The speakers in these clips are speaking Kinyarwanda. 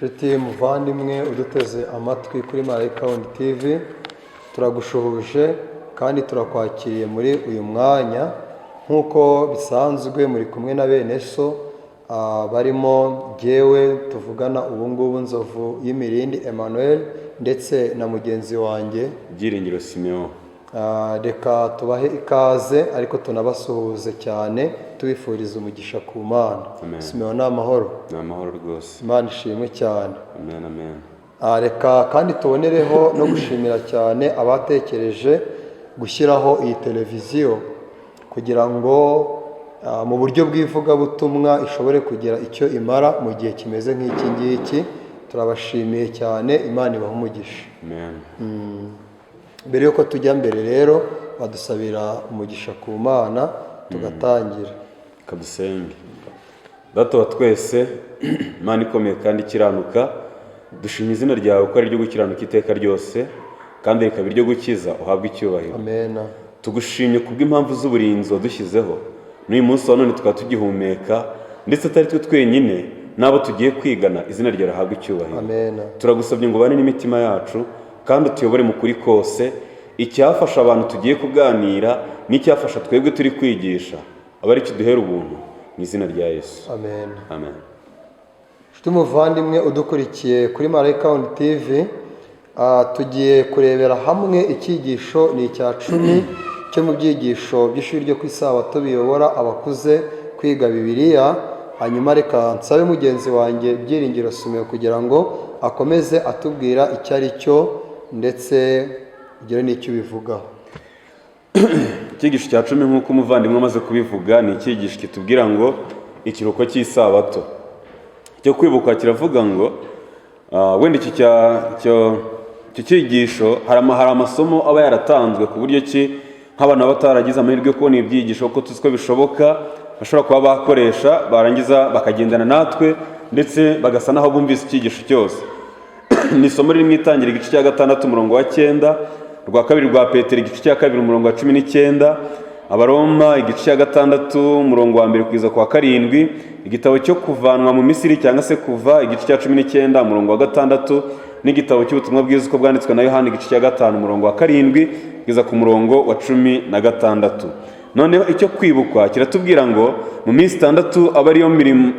Nshuti muvandimwe uduteze amatwi kuri Marayika Wundi TV, turagushuhuje kandi turakwakiriye muri uyu mwanya nk'uko bisanzwe muri kumwe na bene so barimo jyewe tuvugana ubu ngubu Nzovu y'Imirindi Emmanuel ndetse na mugenzi wanjye Byiringiro Simeon. Reka tubahe ikaze ariko tunabasuhuze cyane tubifuriza umugisha ku Mana. Simeon ni amahoro? Ni amahoro rwose. Imana ishimwe cyane. Amen, amen. Reka kandi tubonereho no gushimira cyane abatekereje gushyiraho iyi televiziyo kugira ngo mu buryo bw'ivugabutumwa ishobore kugira icyo imara mu gihe kimeze nk'iki ngiki. Turabashimiye cyane, Imana ibahe umugisha. Amen. Mbere yuko tujya mbere rero badusabira umugisha ku Mana tugatangira. Kadusenge. Data wa twese, Imana ikomeye kandi ikiranuka, dushimye izina ryawe ko ari ryo gukiranuka iteka ryose kandi rikaba iryo gukiza, uhabwe icyubahiro. Amen. Tugushimye kubw'impamvu z'uburinzi wadushyizeho n'uyu munsi wa none tukaba tugihumeka, ndetse atari twe twenyine n'abo tugiye kwigana, izina ryawe rihabwe icyubahiro. Amen. Turagusabye ngo ubane n'imitima yacu kandi utuyobore mu kuri kose, icyafasha abantu tugiye kuganira n'icyafasha twebwe turi kwigisha aba ari cyo duhera ubuntu mu izina rya Yesu. Amen. Amen. Nshuti muvandimwe udukurikiye kuri Marayika Wundi TV, tugiye kurebera hamwe icyigisho ni icya 10 cyo mu byigisho by'ishuri ryo ku Isabato biyobora abakuze kwiga Bibiliya. Hanyuma reka nsabe mugenzi wanjye Byiringiro Simeon kugira ngo akomeze atubwira icyo ari cyo ndetse ugire n'icyo ubivugaho. Icyigisho cya 10 nk'uko umuvandimwe amaze kubivuga ni icyigisho kitubwira ngo ikiruhuko cy'isabato cyo kwibuka. Kiravuga ngo wenda iki cyigisho hari amasomo aba yaratanzwe ku buryo ki nk'abantu bataragize amahirwe yo kubona ibyigisho kuko tuzi ko bishoboka bashobora kuba bakoresha barangiza bakagendana natwe ndetse bagasa naho bumvise icyigisho cyose. Ni isomo riri mu Itangira igice cya 6 umurongo wa 9, rwa kabiri rwa Petero igice cya 2 umurongo wa 19, Abaroma igice cya 6 umurongo wa 1 kugeza kwa 7, igitabo cyo kuvanwa mu Misiri cyangwa se Kuva igice cya 19 umurongo wa 6, n'igitabo cy'ubutumwa bwiza uko bwanditswe na Yohana igice cya 5 umurongo wa 7 kugeza ku murongo wa 16. Noneho icyo kwibukwa kiratubwira ngo mu minsi 6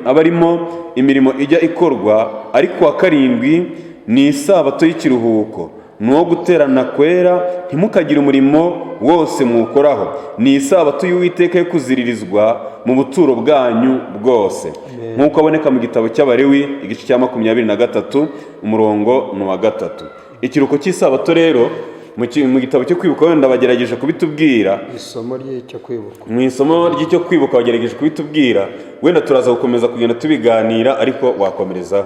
aba arimo imirimo ijya ikorwa, ariko wa 7 ni isabato y'ikiruhuko, ni uwo guterana kwera, ntimukagire umurimo wose muwukoraho. Ni isabato y'Uwiteka yo kuziririzwa mu buturo bwanyu bwose, nk'uko aboneka mu gitabo cy'Abalewi igice cya 23 umurongo wa 3. Ikiruhuko cy'isabato rero mu gitabo cyo kwibuka wenda bagerageje kubitubwira, isomo ry'icyo kwibuka, mu isomo ry'icyo kwibuka bagerageje kubitubwira, wenda turaza gukomeza kugenda tubiganira ariko wakomereza.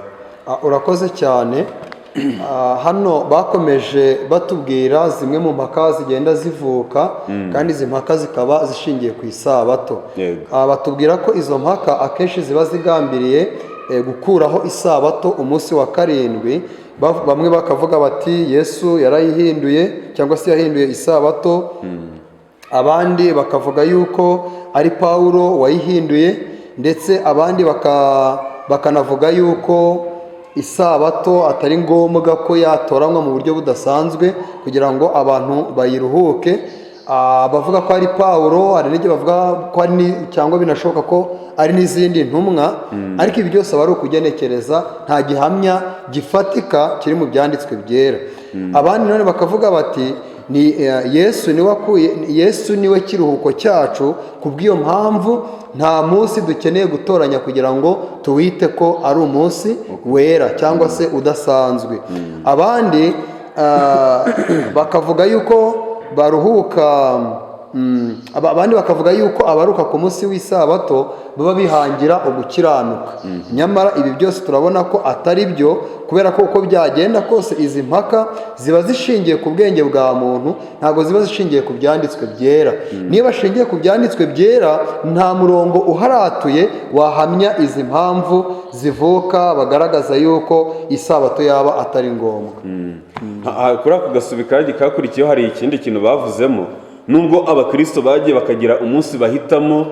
Urakoze cyane. Hano bakomeje batubwira zimwe mu mpaka zigenda zivuka kandi izi mpaka zikaba zishingiye ku isabato. Batubwira ko izo mpaka akenshi ziba zigambiriye gukuraho isabato umunsi wa 7. Bamwe bakavuga bati Yesu yarayihinduye cyangwa se yahinduye isabato. Abandi bakavuga yuko ari Pawulo wayihinduye, ndetse abandi bakanavuga yuko isabato atari ngombwa ko yatoranywa mu buryo budasanzwe kugira ngo abantu bayiruhuke. Bavuga ko ari Pawulo, hari n'igihe bavuga ko ari cyangwa binashoboka ko ari n'izindi ntumwa, ariko ibi byose aba ari ukugenekereza, nta gihamya gifatika kiri mu byanditswe byera. Abandi none bakavuga bati ni Yesu niwe kiruhuko cyacu, kubw'iyo mpamvu nta munsi dukeneye gutoranya kugira ngo tuwite ko ari umunsi wera cyangwa se udasanzwe. Abandi bakavuga yuko baruhuka, abandi bakavuga yuko abaruka ku munsi w'isabato baba bihangira ugukiranuka. Nyamara ibi byose turabona ko atari byo, kubera ko uko byagenda kose izi mpaka ziba zishingiye ku bwenge bwa muntu, ntabwo ziba zishingiye ku byanditswe byera. Niba ashingiye ku byanditswe byera, nta murongo uharatuye wahamya izi mpamvu zivuka bagaragaza yuko isabato yaba atari ngombwa. Kuri ako gasubika kakurikiyeho hari ikindi kintu bavuzemo. Nubwo abakristo bagiye bakagira umunsi bahitamo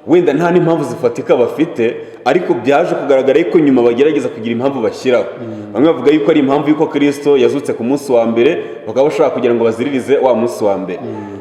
wenda nta n'impamvu zifatika bafite, ariko byaje kugaragara yuko nyuma bagerageza kugira impamvu bashyiraho. Bamwe bavuga yuko ari impamvu yuko Kristo yazutse ku munsi wa mbere, bakaba bashaka kugira ngo baziririze wa munsi wa mbere,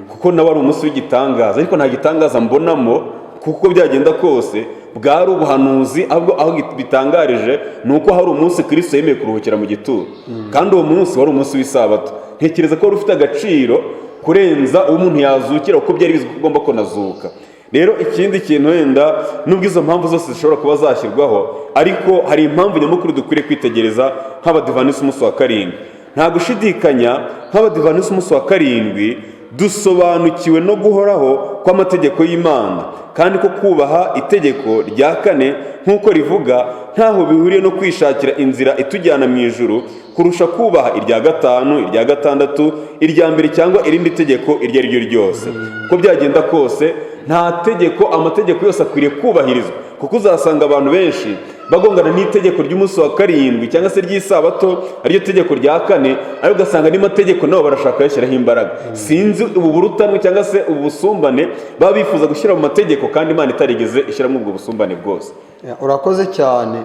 kuko nawe ari umunsi w'igitangaza. Ariko nta gitangaza mbonamo, kuko byagenda kose bwari ubuhanuzi, ahubwo aho bitangarije ni uko hari umunsi Kristo yemeye kuruhukira mu gituro, kandi uwo munsi wari umunsi w'isabato. Ntekereza ko wari ufite agaciro kurenza uwo umuntu yazukira, kuko byari bizwi ko ugomba kunazuka. Rero ikindi kintu wenda nubwo izo mpamvu zose zishobora kuba zashyirwaho, ariko hari impamvu nyamukuru dukwiriye kwitegereza nk'abadivanisi umunsi wa karindwi. Nta gushidikanya nk'abadivanisi umunsi wa karindwi dusobanukiwe no guhoraho kw'amategeko y'Imana, kandi ko kubaha itegeko rya kane nk'uko rivuga ntaho bihuriye no kwishakira inzira itujyana mu ijuru kurusha kubaha irya gatanu, irya gatandatu, irya mbere cyangwa irindi tegeko iryo ari ryo ryose. Uko byagenda kose nta tegeko, amategeko yose akwiriye kubahirizwa, kuko uzasanga abantu benshi bagongana n'itegeko ry'umunsi wa karindwi cyangwa se ry'isabato ariryo tegeko rya kane, ariko ugasanga n'amategeko nabo barashaka kuyashyiraho imbaraga. Sinzi ubu burutanwe cyangwa se ubu busumbane baba bifuza gushyira mu mategeko, kandi Imana itarigeze ishyiramo ubwo busumbane bwose. Urakoze cyane,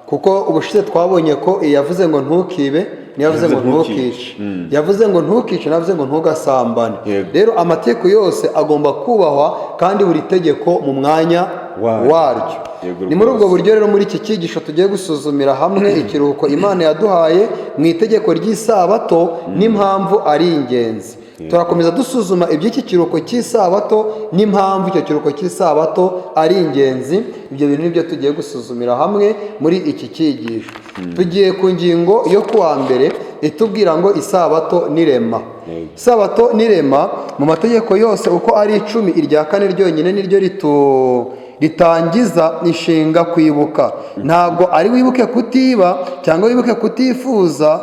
kuko ubushize twabonye ko yavuze ngo ntukibe, ntiyavuze ngo ntukice. Yavuze ngo ntukice, navuze ngo ntugasambane. Rero amategeko yose agomba kubahwa, kandi buri tegeko mu mwanya waryo. Ni muri ubwo buryo rero muri iki cyigisho tugiye gusuzumira hamwe ikiruhuko Imana yaduhaye mu itegeko ry'isabato n'impamvu ari ingenzi. Turakomeza dusuzuma iby'iki kiruhuko cy'isabato n'impamvu icyo kiruhuko cy'isabato ari ingenzi. Ibyo bintu nibyo tugiye gusuzumira hamwe muri iki cyigisho. Tugiye ku ngingo yo kuwa mbere itubwira ngo isabato n'irema. Isabato n'irema mu mategeko yose uko ari 10, irya kane ryonyine niryo ritangiza inshinga kwibuka. Ntabwo ari wibuke kutiba cyangwa wibuke kutifuza,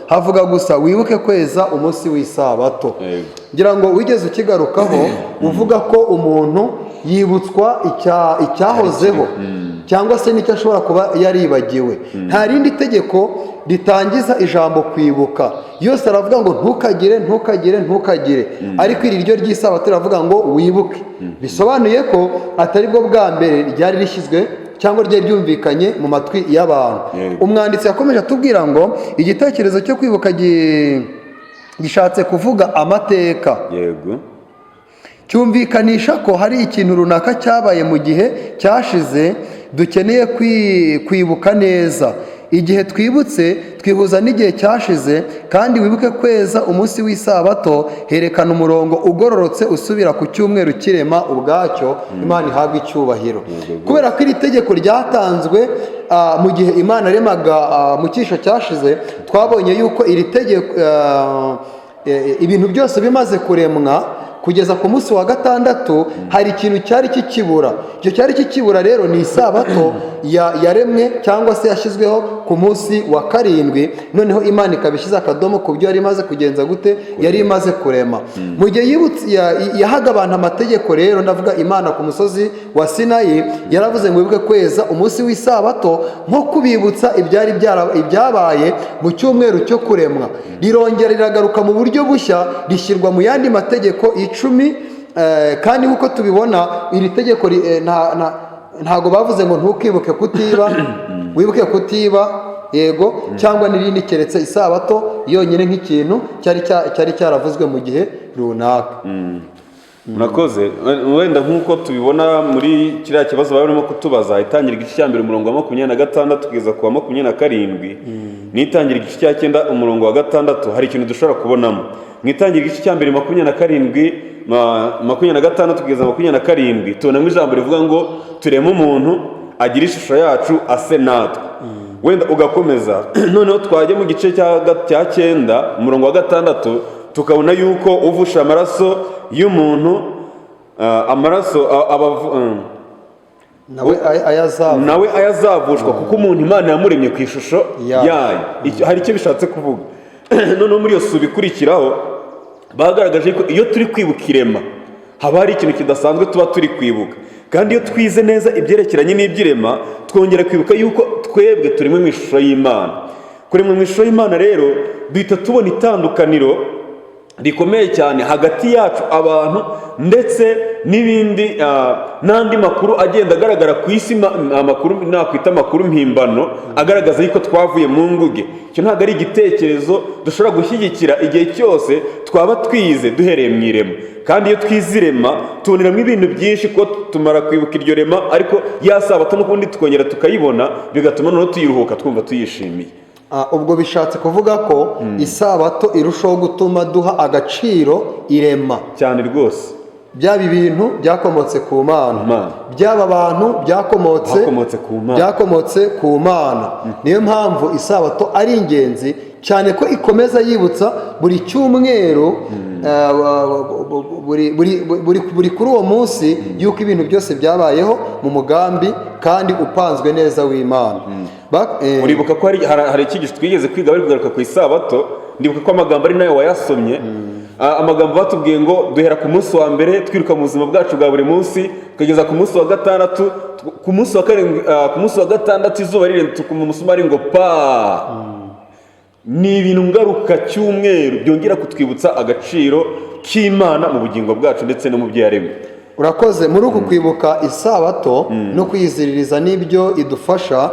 havuga gusa wibuke kweza umunsi w'isabato. Ngira ngo wigeze ukigarukaho uvuga ko umuntu yibutswa icyahozeho cyangwa se n'icyo ashobora kuba yaribagiwe. Nta rindi tegeko ritangiza ijambo kwibuka, yose aravuga ngo ntukagire ntukagire ntukagire, ariko iri ryo ry'isabato riravuga ngo wibuke. Bisobanuye ko atari bwo bwa mbere ryari rishyizwe cyangwa ryari ryumvikanye mu matwi y'abantu. Umwanditsi yakomeje atubwira ngo igitekerezo cyo kwibuka gishatse kuvuga amateka. Cyumvikanisha ko hari ikintu runaka cyabaye mu gihe cyashize dukeneye kwibuka neza. Igihe twibutse twihuza n'igihe cyashize, kandi wibuke kweza umunsi w'isabato herekana umurongo ugororotse usubira ku cyumweru kirema ubwacyo. Imana ihabwa icyubahiro. Kubera ko iri tegeko ryatanzwe mu gihe Imana yaremaga mu cyisho cyashize, twabonye yuko iri tegeko ibintu byose bimaze kuremwa kugeza ku munsi wa gatandatu hari ikintu cyari kikibura. Icyo cyari kikibura rero ni isabato yaremwe cyangwa se yashyizweho ku munsi wa karindwi. Noneho Imana ikabishyize akadomo ku byo yari imaze kugenza gute, yari imaze kurema. Mu gihe yahaga abantu amategeko rero, ndavuga Imana ku musozi wa Sinayi, yaravuze ngo wibuke kweza umunsi w'isabato nko kubibutsa ibyabaye mu cyumweru cyo kuremwa. Rirongera riragaruka mu buryo bushya, rishyirwa mu yandi mategeko 10. Kandi nk'uko tubibona iri tegeko ntago bavuze ngo ntukibuke kutiba, wibuke kutiba, yego, cyangwa n'irindi keretse isabato yonyine nk'ikintu cyari cyaravuzwe mu gihe runaka. Murakoze. Wenda nk'uko tubibona muri kiriya kibazo barimo kutubaza, itangira igice cya mbere umurongo wa 26 kugeza ku wa 27, n'itangira igice cya 9 umurongo wa 6, hari ikintu dushobora kubonamo. Mu itangira igice cya mbere 27 26 kugeza 27 tubonamo ijambo rivuga ngo tureme umuntu agira ishusho yacu ase natwe. Wenda ugakomeza noneho twajya mu gice cya 9 umurongo wa 6 tukabona yuko uvusha amaraso y'umuntu nawe ayazavushwa, kuko umuntu Imana yamuremye ku ishusho yayo. Hari icyo bishatse kuvuga. Noneho muri iyo subi ikurikiraho bagaragaje ko iyo turi kwibuka irema haba hari ikintu kidasanzwe tuba turi kwibuka, kandi iyo twize neza ibyerekeranye n'iby'irema twongera kwibuka yuko twebwe turimo mu ishusho y'Imana. Kuremwa mu ishusho y'Imana rero duhita tubona itandukaniro rikomeye cyane hagati yacu abantu ndetse n'ibindi n'andi makuru agenda agaragara ku isi, amakuru nakwita amakuru mpimbano agaragaza yuko twavuye mu nguge. Icyo ntabwo ari igitekerezo dushobora gushyigikira igihe cyose twaba twize duhereye mu irema. Kandi iyo twize irema tuboneramo ibintu byinshi, ko tumara kwibuka iryo rema ariko ya sabato n'ubundi tukongera tukayibona, bigatuma noneho tuyiruhuka twumva tuyishimiye. Ubwo bishatse kuvuga ko isabato irushaho gutuma duha agaciro irema cyane rwose. byaba ibintu byakomotse ku Mana, byaba abantu byakomotse ku Mana. Niyo mpamvu isabato ari ingenzi cyane, ko ikomeza yibutsa buri cyumweru buri kuri uwo munsi yuko ibintu byose byabayeho mu mugambi kandi upanzwe neza w'Imana. Uribuka ko hari icyigisho twigeze kwiga bari kugaruka ku isabato, ndibuka ko amagambo ari nayo wayasomye. Amagambo batubwiye ngo duhera ku munsi wa mbere twiruka mu buzima bwacu bwa buri munsi tukageza ku munsi wa gatandatu, ku munsi wa karindwi, ku munsi wa gatandatu izuba rirenze tukuma umusumari ngo pa. Ni ibintu ngaruka cyumweru byongera kutwibutsa agaciro k'Imana mu bugingo bwacu ndetse no mu byo yaremye. Urakoze. Muri uku kwibuka isabato no kwiziririza n'ibyo idufasha,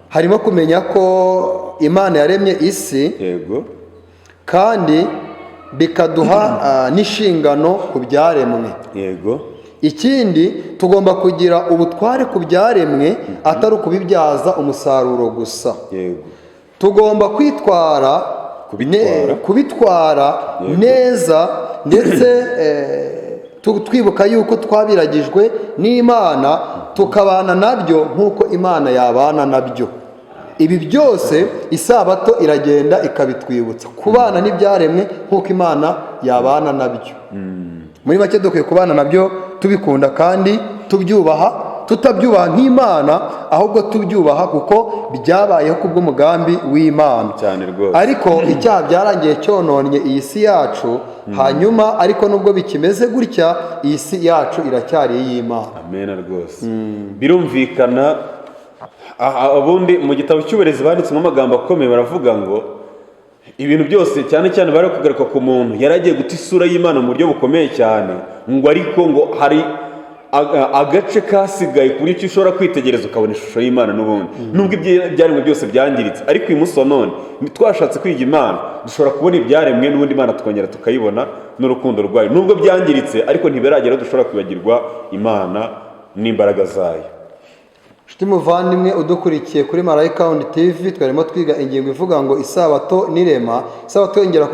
harimo kumenya ko Imana yaremye isi, yego, kandi bikaduha n'inshingano ku byaremwe, yego. Ikindi tugomba kugira ubutware ku byaremwe, atari ukubibyaza umusaruro gusa, yego. Tugomba kubitwara neza, ndetse twibuka yuko twabiragijwe n'Imana, tukabana nabyo nk'uko Imana yabana nabyo. Ibi byose isabato iragenda ikabitwibutsa kubana n'ibyaremwe nk'uko Imana yabana nabyo. Muri make dukwiye kubana nabyo tubikunda kandi tubyubaha, tutabyubaha nk'Imana ahubwo tubyubaha kuko byabayeho kubw'umugambi w'Imana. Ariko icyaha byarangiye cyononnye iyi si yacu, hanyuma ariko nubwo bikimeze gutya, iyi si yacu iracyari iy'Imana. Amen rwose. Birumvikana. Ubundi mu gitabo cy'uburezi banditsemo amagambo akomeye, baravuga ngo ibintu byose cyane cyane bari kugaruka ku muntu yaragiye guta isura y'Imana mu buryo bukomeye cyane, ngo ariko ngo hari agace kasigaye ku buryo ushobora kwitegereza ukabona ishusho y'Imana n'ubundi, nubwo ibyaremwe byose byangiritse. Ariko uyu munsi wa none twashatse kwiga Imana, dushobora kubona ibyaremwe n'ubundi Imana tukongera tukayibona n'urukundo rwayo, nubwo byangiritse ariko ntibiragera dushobora kwibagirwa Imana n'imbaraga zayo. Nshuti muvandimwe udukurikiye kuri Marayika TV, twarimo twiga ingingo ivuga ngo isabato n'irema. Isabato yongera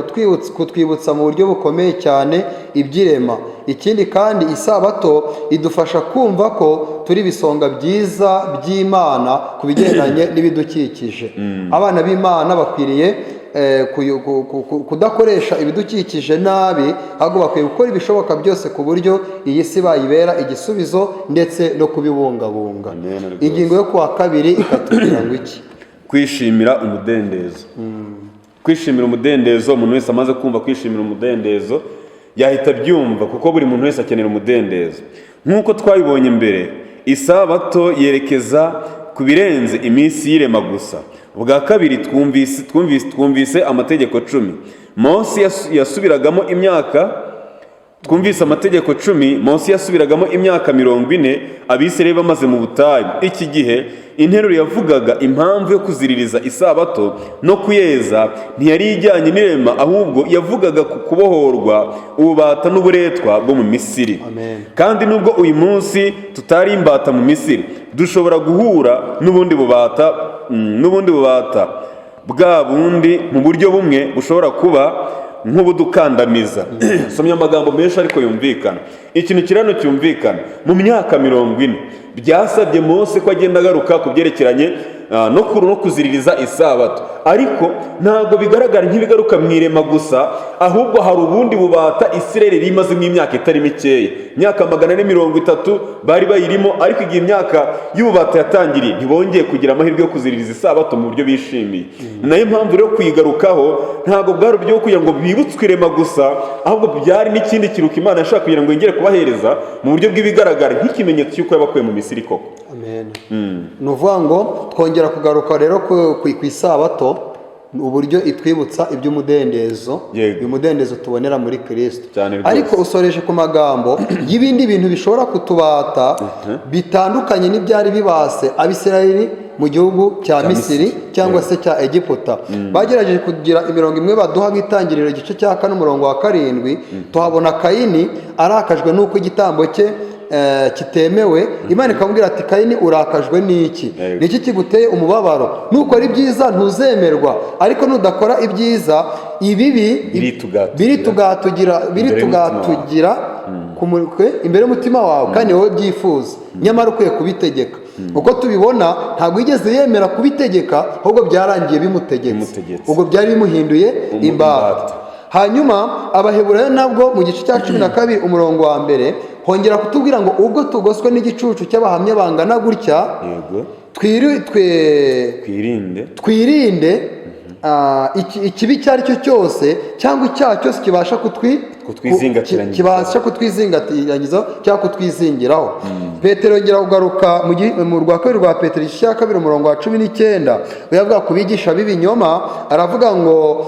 kutwibutsa mu buryo bukomeye cyane iby'irema. Ikindi kandi isabato idufasha kumva ko turi ibisonga byiza by'Imana ku bigendanye n'ibidukikije. Abana b'Imana bakwiriye kudakoresha ibidukikije nabi, ahubwo bakwiye gukora ibishoboka byose ku buryo iyi si bayibera igisubizo ndetse no kubibungabunga. Ingingo yo kuwa kabiri ikatubwira ngo iki? Kwishimira umudendezo. Kwishimira umudendezo, umuntu wese amaze kumva kwishimira umudendezo yahita byumva, kuko buri muntu wese akenera umudendezo. Nk'uko twabibonye mbere, isabato yerekeza ku birenze iminsi y'irema gusa. Ubwa kabiri twumvise amategeko 10. Mose yasubiragamo imyaka, twumvise amategeko 10, Mose yasubiragamo imyaka 40 Abisirayeli bamaze mu butayu. Iki gihe interuro yavugaga impamvu yo kuziririza isabato no kuyeza ntiyari ijyanye n'irema, ahubwo yavugaga ku kubohorwa ububata n'uburetwa bwo mu Misiri. Kandi nubwo uyu munsi tutari imbata mu Misiri, dushobora guhura n'ubundi bubata bwa bundi mu buryo bumwe bushobora kuba nk'ubudukandamiza. Somye amagambo menshi ariko yumvikana. Ikintu kirano cyumvikana, mu myaka 40 byasabye Mose ko agenda agaruka ku byerekeranye no kuziririza isabato, ariko ntabwo bigaragara nk'ibigaruka mu irema gusa, ahubwo hari ubundi bubata Isirayeli rimaze imyaka itari mikeya, imyaka 430 bari bayirimo, ariko igihe imyaka y'ububata yatangiriye ntibongeye kugira amahirwe yo kuziririza isabato mu buryo bishimiye. Nayo mpamvu rero kuyigarukaho ntabwo bwari uburyo kugira ngo bibutswe irema gusa, ahubwo byari n'ikindi kiruka Imana yashaka kugira ngo yongere kubahereza mu buryo bw'ibigaragara nk'ikimenyetso cy'uko yabakuye mu Misiri koko. Amen. Nuvuga ngo twongera kugaruka rero ku isabato uburyo itwibutsa iby'umudendezo, uyu mudendezo tubonera muri Kristo. Ariko usoreje ku magambo y'ibindi bintu bishobora kutubata bitandukanye n'ibyari bibase Abisirayeli mu gihugu cya Misiri cyangwa se cya Egiputa. Bagerageje kugira imirongo imwe baduha nk'itangiriro igice cya 4 umurongo wa 7, tuhabona Kayini arakajwe n'uko igitambo cye kitemewe. Imana ikamubwira ati Kayini urakajwe n'iki? Niki kiguteye umubabaro? Nukora ibyiza ntuzemerwa, ariko nudakora ibyiza ibibi biritugira imbere y'umutima wawe, kandi wowe byifuza, nyamara ukwiye kubitegeka. Uko tubibona ntabwo yigeze yemera kubitegeka, ahubwo byarangiye bimutegetse, ubwo byari bimuhinduye imbata. Hanyuma Abaheburayo nabwo mu gice cya 12 umurongo wa 1 hongera kutubwira ngo ubwo tugoswe n'igicucu cy'abahamya bangana gutya, twirinde ikibi icyo ari cyo cyose cyangwa icyaha cyose kibasha kutwizingatiranyiriza cyangwa kutwizingiraho. Petero yongera kugaruka mu rwa 2 rwa Petero igice cya 2 umurongo wa 19, uyavuga ku bigisha b'ibinyoma, aravuga ngo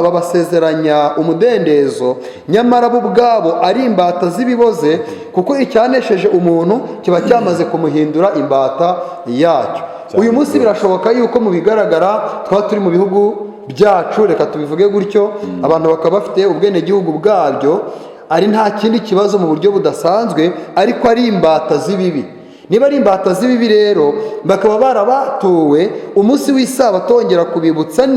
babasezeranya umudendezo, nyamara bo ubwabo ari imbata z'ibiboze, kuko icyanesheje umuntu kiba cyamaze kumuhindura imbata yacyo. Uyu munsi birashoboka yuko mu bigaragara twaba turi mu bihugu byacu, reka tubivuge gutyo, abantu bakaba bafite ubwenegihugu bwabyo, ari nta kindi kibazo mu buryo budasanzwe, ariko ari imbata z'ibibi. Niba ari imbata z'ibibi rero, bakaba barabatuwe umunsi w'isabato wongera kubibutsa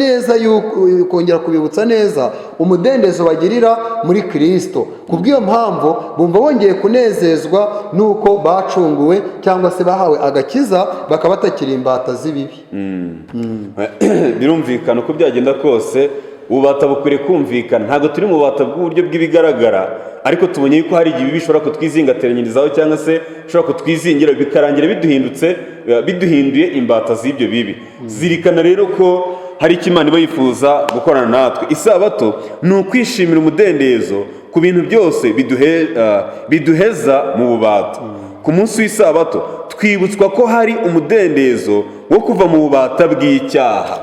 neza umudendezo bagirira muri Kristo. Kubw'iyo mpamvu bumva bongeye kunezezwa nuko bacunguwe cyangwa se bahawe agakiza, bakaba batakiri imbata z'ibibi. Birumvikana uko byagenda kose ububata bukwiriye kumvikana. Ntabwo turi mu bubata bw'uburyo bw'ibigaragara, ariko tubonye yuko hari igihe bishobora kutwizingatiranyirizaho cyangwa se bishobora kutwizingira bikarangira biduhinduye imbata z'ibyo bibi. Zirikana rero ko hari icyo Imana iba yifuza gukorana natwe. Isabato ni ukwishimira umudendezo ku bintu byose biduheza mu bubata. Ku munsi w'isabato twibutswa ko hari umudendezo wo kuva mu bubata bw'icyaha.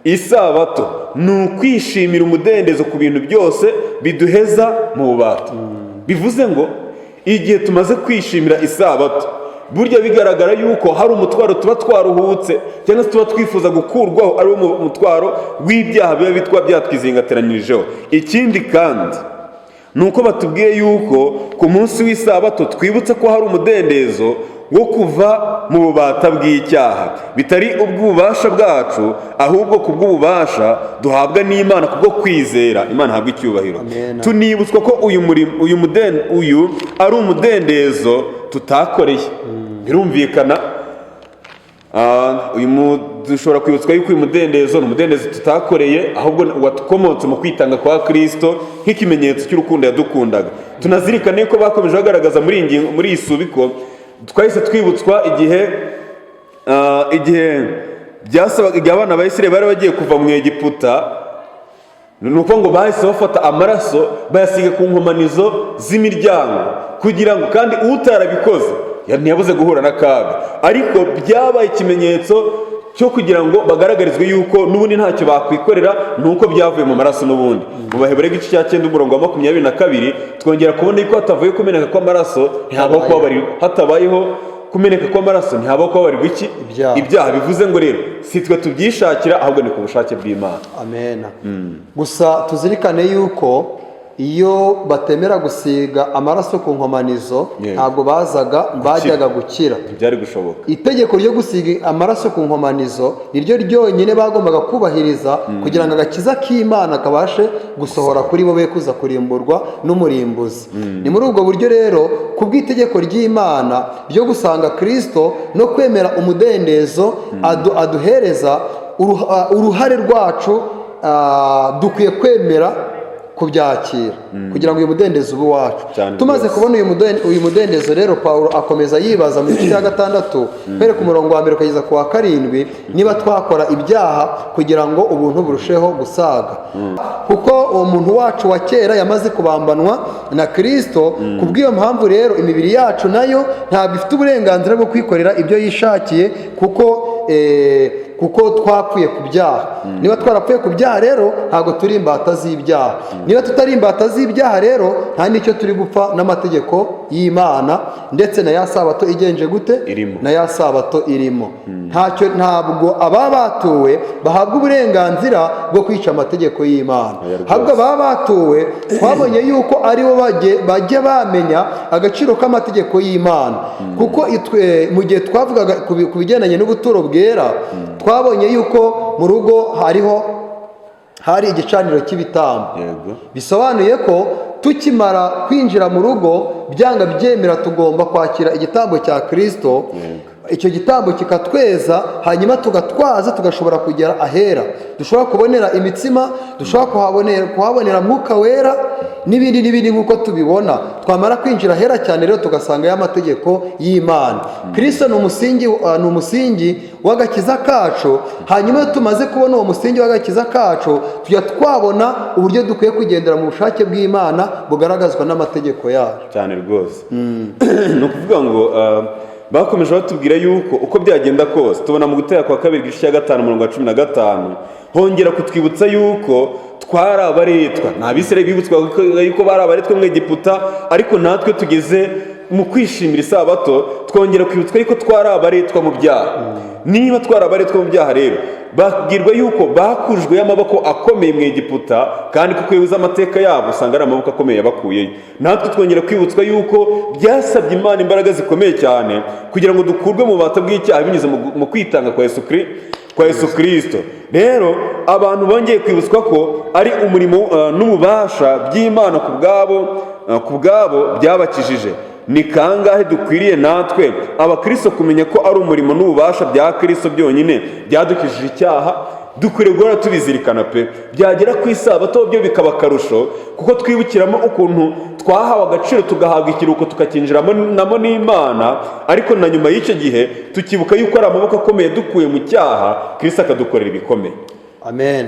Isabato ni ukwishimira umudendezo ku bintu byose biduheza mu bubata. Bivuze ngo igihe tumaze kwishimira isabato, burya bigaragara yuko hari umutwaro tuba twaruhutse cyangwa se tuba twifuza gukurwaho, ari wo mutwaro w'ibyaha biba byatwizingatiranyirijeho. Ikindi kandi ni uko batubwiye yuko ku munsi w'isabato twibutse ko hari umudendezo wo kuva mu bubata bw'icyaha, bitari ubw'ububasha bwacu, ahubwo ku bw'ububasha duhabwa n'Imana kubwo kwizera. Imana ihabwa icyubahiro. Tunibutswa ko uyu ari umudendezo tutakoreye. Birumvikana dushobora kwibutswa yuko uyu mudendezo ni umudendezo tutakoreye, ahubwo wakomotse mu kwitanga kwa Kristo nk'ikimenyetso cy'urukundo yadukundaga. Tunazirikane ko bakomeje bagaragaza muri iyi subiko, twahise twibutswa igihe byasabaga abana ba Isirayeli bari bagiye kuva mu Egiputa, ni uko ngo bahise bafata amaraso bayasiga ku nkomanizo z'imiryango, kugira ngo kandi utarabikoze ntiyabuze guhura n'akaga. Ariko byabaye ikimenyetso cyo kugira ngo bagaragarizwe yuko n'ubundi ntacyo bakwikorera, nuko byavuye mu maraso. N'ubundi mu Baheburayo igice cya 9 umurongo wa 22 twongera kubona yuko hatavuye kumeneka kw'amaraso ntihabaho kubabarirwa. Hatabayeho kumeneka kw'amaraso ntihabaho kubabarirwa iki? Ibyaha. Bivuze ngo rero si twe tubyishakira, ahubwo ni ku bushake bw'Imana. Amen. Gusa tuzirikane yuko iyo batemera gusiga amaraso ku nkomanizo, ntabwo bajyaga gukira. Byari gushoboka. Itegeko ryo gusiga amaraso ku nkomanizo niryo ryonyine bagombaga kubahiriza kugira ngo agakiza k'Imana kabashe gusohora kuri bo, be kuza kurimburwa n'umurimbuzi. Ni muri ubwo buryo rero kubw'itegeko ry'Imana ryo gusanga Kristo no kwemera umudendezo aduhereza, uruhare rwacu dukwiye kwemera kubyakira kugira ngo uyu mudendezo ube wacu. Tumaze kubona uyu mudendezo rero, Pawulo akomeza yibaza mu gice cya 6 mbere ku murongo wa 1 ukageza ku wa 7 niba twakora ibyaha kugira ngo ubuntu burusheho gusaga. Kuko uwo muntu wacu wa kera yamaze kubambanwa na Kristo. Kubw'iyo mpamvu rero imibiri yacu nayo ntabwo ifite uburenganzira bwo kwikorera ibyo yishakiye, kuko kuko twapfuye ku byaha. Niba twarapfuye ku byaha rero ntabwo turi imbata z'ibyaha. Niba tutari imbata z'ibyaha rero nta n'icyo turi gupfa n'amategeko y'Imana, ndetse na ya sabato igenje gute na ya sabato irimo. Ntabwo ababa batuwe bahabwa uburenganzira bwo kwica amategeko y'Imana, ahubwo ababa batuwe twabonye yuko aribo bajya bamenya agaciro k'amategeko y'Imana. Kuko mu gihe twavugaga ku bigendanye n'ubuturo bwera, twabonye yuko mu rugo hari igicaniro cy'ibitambo. Bisobanuye ko tukimara kwinjira mu rugo byanga byemera tugomba kwakira igitambo cya Kristo. Icyo gitambo kikatweza, hanyuma tugatwaza tugashobora kugera ahera, dushobora kubonera imitsima, dushobora kuhabonera mwuka wera n'ibindi nk'uko tubibona. Twamara kwinjira ahera cyane rero tugasanga y'amategeko y'Imana. Kristo ni umusingi w'agakiza kacu. Hanyuma iyo tumaze kubona uwo musingi w'agakiza kacu, tujya twabona uburyo dukwiye kugendera mu bushake bw'Imana bugaragazwa n'amategeko yacu cyane rwose. Ni ukuvuga ngo bakomeje batubwira yuko uko byagenda kose, tubona mu Gutera kwa kabiri igice cya 5:15 hongera kutwibutsa yuko twari abaretwa. Nta Bisirayeli bibutswa yuko bari abaretwa mu Egiputa, ariko natwe tugeze mu kwishimira isabato twongera kwibutswa yuko twari abaretwa mu byaha. Niba twari abaretwa mu byaha rero, babwirwa yuko bakujwe amaboko akomeye mu Egiputa, kandi kuko iyo uzi amateka yabo usanga ari amaboko akomeye yabakuyeyo. Natwe twongera kwibutswa yuko byasabye Imana imbaraga zikomeye cyane kugira ngo dukurwe mu bubata bw'icyaha binyuze mu kwitanga kwa Yesu Kristo. Rero abantu bongeye kwibutswa ko ari umurimo n'ububasha by'Imana ku bwabo byabakijije. Ni kangahe dukwiriye natwe abakristo kumenya ko ari umurimo n'ububasha bya Kristo byonyine byadukijije icyaha? Dukwiriye guhora tubizirikana pe. Byagera ku isabato byo bikaba akarusho, kuko twibukiramo ukuntu twahawe agaciro tugahabwa ikiruhuko tukakinjiramo n'Imana, ariko na nyuma y'icyo gihe tukibuka yuko ari amaboko akomeye dukuye mu cyaha, Kristo akadukorera ibikomeye. Amen.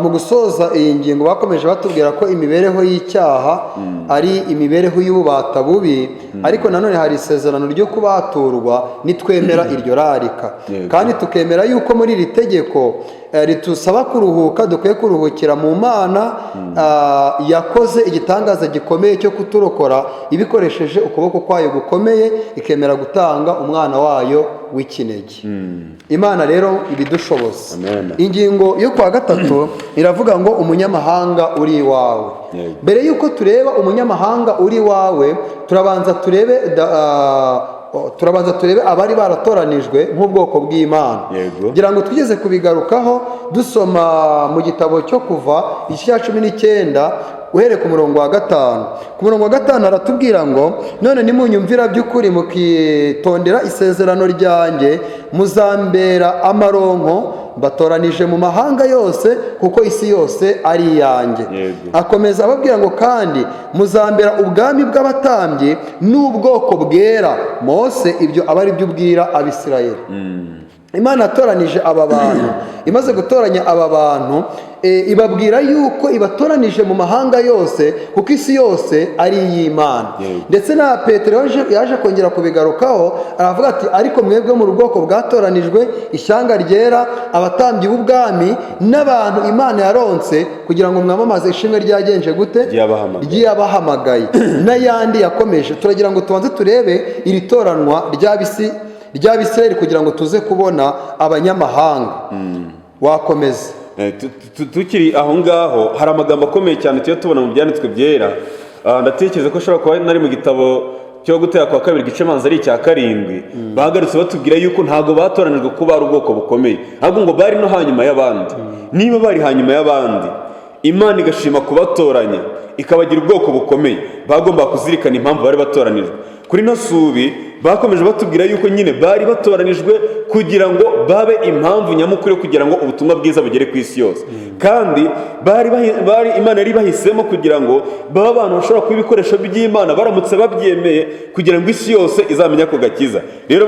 Mu gusoza iyi ngingo bakomeje batubwira ko imibereho y'icyaha ari imibereho y'ububata bubi, ariko nanone hari isezerano ryo kubaturwa nitwemera iryo rarika. Kandi tukemera yuko muri iri tegeko ritusaba kuruhuka, dukwiye kuruhukira mu Mana yakoze igitangaza gikomeye cyo kuturokora ibikoresheje ukuboko kwayo gukomeye, ikemera gutanga umwana wayo w'ikinege. Imana rero ibidushoboza. Ingingo yo kwa gatatu iravuga ngo umunyamahanga uri iwawe. Mbere yuko tureba umunyamahanga uri iwawe, turabanza turebe abari baratoranijwe nk'ubwoko bw'Imana. Kugira ngo twigeze kubigarukaho dusoma mu gitabo cyo Kuva igice cya 19 uhereye ku murongo wa 5. Ku murongo wa 5 aratubwira ngo none nimunyumvira by'ukuri mukitondera isezerano ryanjye, muzambera amaronko batoranije mu mahanga yose, kuko isi yose ari iyanjye. Akomeza ababwira ngo kandi muzambera ubwami bw'abatambyi n'ubwoko bwera. Mose ibyo aba ari byo ubwira Abisirayeli. Imana yatoranije aba bantu, imaze gutoranya aba bantu ibabwira yuko ibatoranije mu mahanga yose, kuko isi yose ari iy'Imana. Ndetse na Petero yaje kongera kubigarukaho, aravuga ati ariko mwebwe mu bwoko bwatoranijwe, ishyanga ryera, abatambyi b'ubwami n'abantu Imana yaronse, kugira ngo mwamamaze ishimwe ryagenje gute ryabahamagaye. N'ayandi yakomeje. Turagira ngo tubanze turebe iri toranwa ry'Abisirayeli kugira ngo tuze kubona abanyamahanga. Wakomeza. Tukiri aho ngaho hari amagambo akomeye cyane tuyo tubona mu byanditswe byera. Ndatekereza ko ashobora kuba nari mu gitabo cyo Gutera kwa kabiri igice manza ari icya 7. Bagarutse batubwira yuko ntago batoranijwe kuba ari ubwoko bukomeye, ahubwo ngo bari no hanyuma y'abandi. Niba bari hanyuma y'abandi, Imana igashima kubatoranya ikabagira ubwoko bukomeye, bagomba kuzirikana impamvu bari batoranijwe. Kuri no subi bakomeje batubwira yuko nyine bari batoranijwe kugira ngo babe impamvu nyamukuru kugira ngo ubutumwa bwiza bugere ku isi yose. Kandi Imana yari bahisemo kugira ngo babe abantu bashobora kuba ibikoresho by'Imana baramutse babyemeye, kugira ngo isi yose izamenya ko gakiza. Rero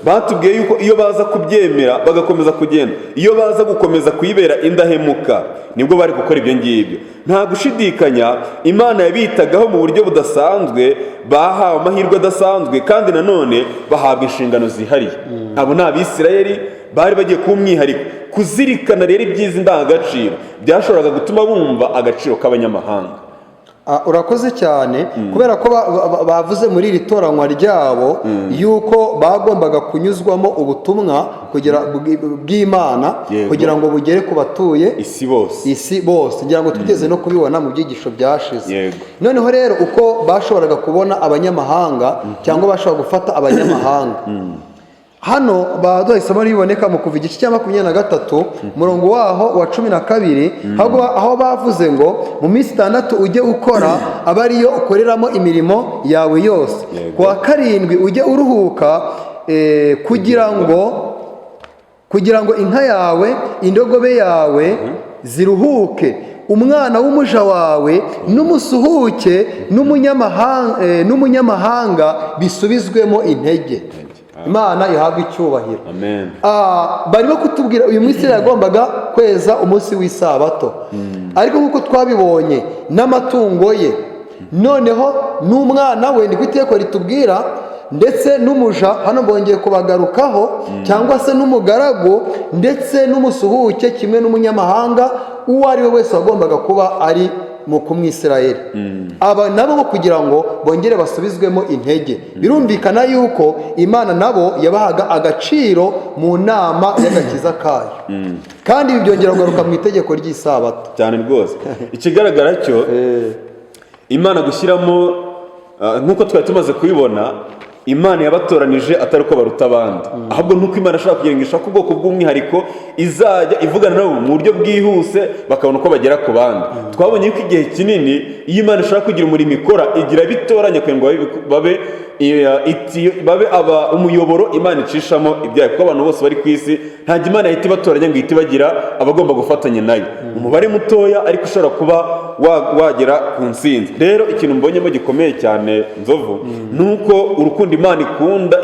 batubwiye yuko iyo baza kubyemera bagakomeza kugenda, iyo baza gukomeza kuyibera indahemuka, nibwo bari gukora ibyo ngibyo. Nta gushidikanya Imana yabitagaho mu buryo budasanzwe, bahawe amahirwe adasanzwe, kandi nanone bahabwa inshingano zihariye. abo ni Abisirayeli bari bagiye kuba umwihariko. Kuzirikana rero iby'izi ndangagaciro byashoboraga gutuma bumva agaciro k'abanyamahanga. Urakoze cyane kubera ko bavuze muri iri toranywa ryabo yuko bagombaga kunyuzwamo ubutumwa bw'Imana kugira ngo bugere ku batuye isi bose ngira ngo tugeze no kubibona mu byigisho byashize. Noneho rero uko bashoboraga kubona abanyamahanga cyangwa bashobora gufata abanyamahanga, hano baduha isomo riboneka mu kuva igice cya 23 umurongo waho wa 12, aho bavuze ngo mu minsi 6 ujye ukora aba ariyo ukoreramo imirimo yawe yose, ku wa 7 ujye uruhuka kugira ngo inka yawe indogobe yawe ziruhuke, umwana w'umuja wawe n'umusuhuke n'umunyamahanga bisubizwemo intege. Imana ihabwa icyubahiro. Amen. Barimo kutubwira uyu Mwisirayeli yagombaga kweza umunsi w'isabato, ariko nk'uko twabibonye n'amatungo ye, noneho n'umwana we niko iteko ritubwira, ndetse n'umuja hano bongeye kubagarukaho, cyangwa se n'umugaragu ndetse n'umusuhuke kimwe n'umunyamahanga uwo ari we wese wagombaga kuba ari mu kumwisirayeli. Aba nabo kugira ngo bongere basubizwemo intege. Birumvikana yuko Imana nabo yabahaga agaciro mu nama y'agakiza kayo, kandi ibi byongera kugaruka mu itegeko ry'isabato cyane rwose. Ikigaragara cyo Imana gushyiramo nk'uko twari tumaze kubibona, Imana yabatoranije atari uko baruta abandi, ahubwo nuko Imana ashaka kugira ngo ishake ubwoko bw'umwihariko izajya ivugana nabo mu buryo bwihuse bakabona uko bagera ku bandi. Twabonye ko igihe kinini iyo Imana ishaka kugira umurimo ikora igira bitoranya kugira ngo babe umuyoboro Imana icishamo ibyayo, kuko abantu bose bari ku isi ntabwo Imana yahita ibatoranya ngo ihite bagira abagomba gufatanya nayo. Umubare mutoya ariko ushobora kuba wagera ku ntsinzi. Rero ikintu mbonyemo gikomeye cyane Nzovu nuko urukundo Imana ikunda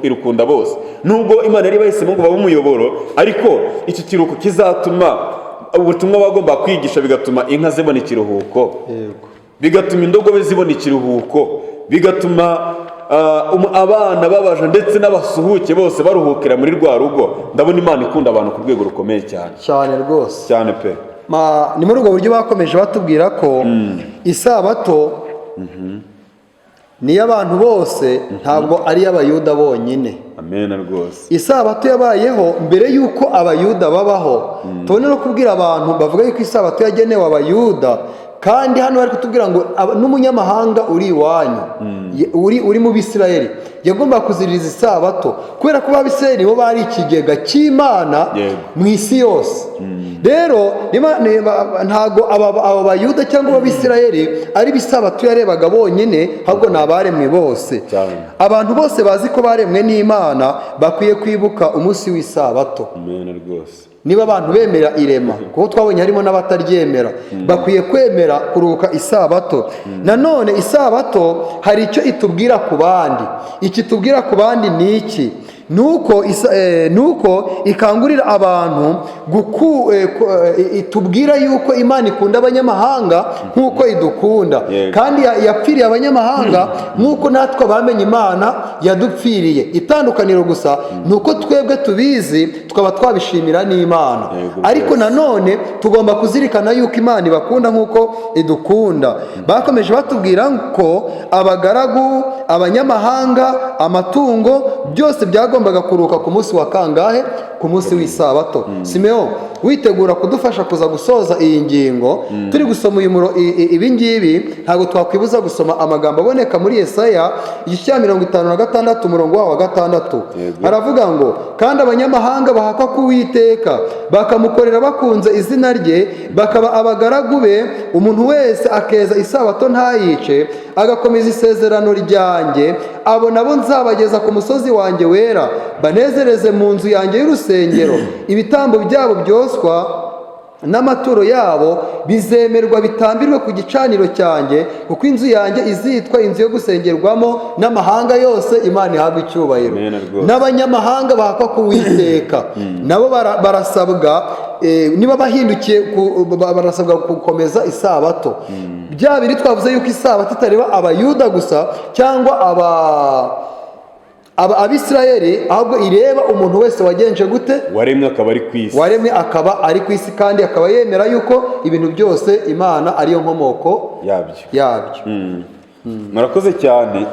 irukunda bose. Nubwo Imana yari bahisemo ngo babe umuyoboro, ariko iki kiruhuko kizatuma ubutumwa bagomba kwigisha bigatuma inka zibona ikiruhuko, bigatuma indogobe zibona ikiruhuko, bigatuma abana babaje ndetse n'abasuhuke bose baruhukira muri rwa rugo. Ndabona Imana ikunda abantu ku rwego rukomeye cyane rwose cyane pe. Ni muri ubwo buryo bakomeje batubwira ko isabato ni iy'abantu bose, ntabwo ari iy'Abayuda bonyine. Amen rwose. Isabato yabayeho mbere y'uko Abayuda babaho. Tubone no kubwira abantu bavuga yuko isabato yagenewe Abayuda, kandi hano bari kutubwira ngo n'umunyamahanga uri iwanyu, uri mu Bisirayeli yagomba kuziririza isabato, kubera ko Abisirayeli bo bari ikigega cy'Imana mu isi yose. Rero ntago aba Bayuda cyangwa Abisirayeli ari bisabato yarebaga bonyine, ahubwo ni abaremwe bose. Abantu bose bazi ko baremwe n'Imana bakwiye kwibuka umunsi w'isabato. Amen rwose. Niba abantu bemera irema, kuko twabonye harimo n'abataryemera, bakwiye kwemera kuruhuka isabato. Nanone isabato hari icyo itubwira ku bandi. Iki tubwira ku bandi ni iki? Nuko ikangurira abantu itubwira yuko Imana ikunda abanyamahanga nk'uko idukunda, kandi yapfiriye abanyamahanga nk'uko natwe bamenye Imana yadupfiriye. Itandukaniro gusa nuko twebwe tubizi tukaba twabishimira n'Imana, ariko nanone tugomba kuzirikana yuko Imana ibakunda nk'uko idukunda. Bakomeje batubwira ko abagaragu, abanyamahanga, amatungo byose byagombaga kuruhuka ku munsi wa kangahe? Ku munsi w'isabato. Simeon, witegura kudufasha kuza gusoza iyi ngingo. Turi gusoma ibi ngibi, ntabwo twakwibuza gusoma amagambo aboneka muri Yesaya igice cya 56 umurongo wa 6. Haravuga ngo, kandi abanyamahanga bahakwa ku Uwiteka bakamukorera bakunze izina rye, bakaba abagaragu be, umuntu wese akeza isabato ntayice, agakomeza isezerano ryanjye, abo nabo nzabageza ku musozi wanjye wera, banezereze mu nzu yanjye y'urusengero. Ibitambo byabo byoswa n'amaturo yabo bizemerwa bitambirwe ku gicaniro cyanjye, kuko inzu yanjye izitwa inzu yo gusengerwamo n'amahanga yose. Imana ihabwa icyubahiro. N'abanyamahanga bahakwa ku Uwiteka nabo barasabwa, niba bahindukiye barasabwa gukomeza isabato. Bya biri twavuze yuko isabato itareba Abayuda gusa cyangwa abisirayeli ahubwo ireba umuntu wese wagenje gute, waremwe akaba ari ku isi, waremwe akaba ari ku isi, kandi akaba yemera yuko ibintu byose Imana ariyo nkomoko yabyo. Murakoze cyane.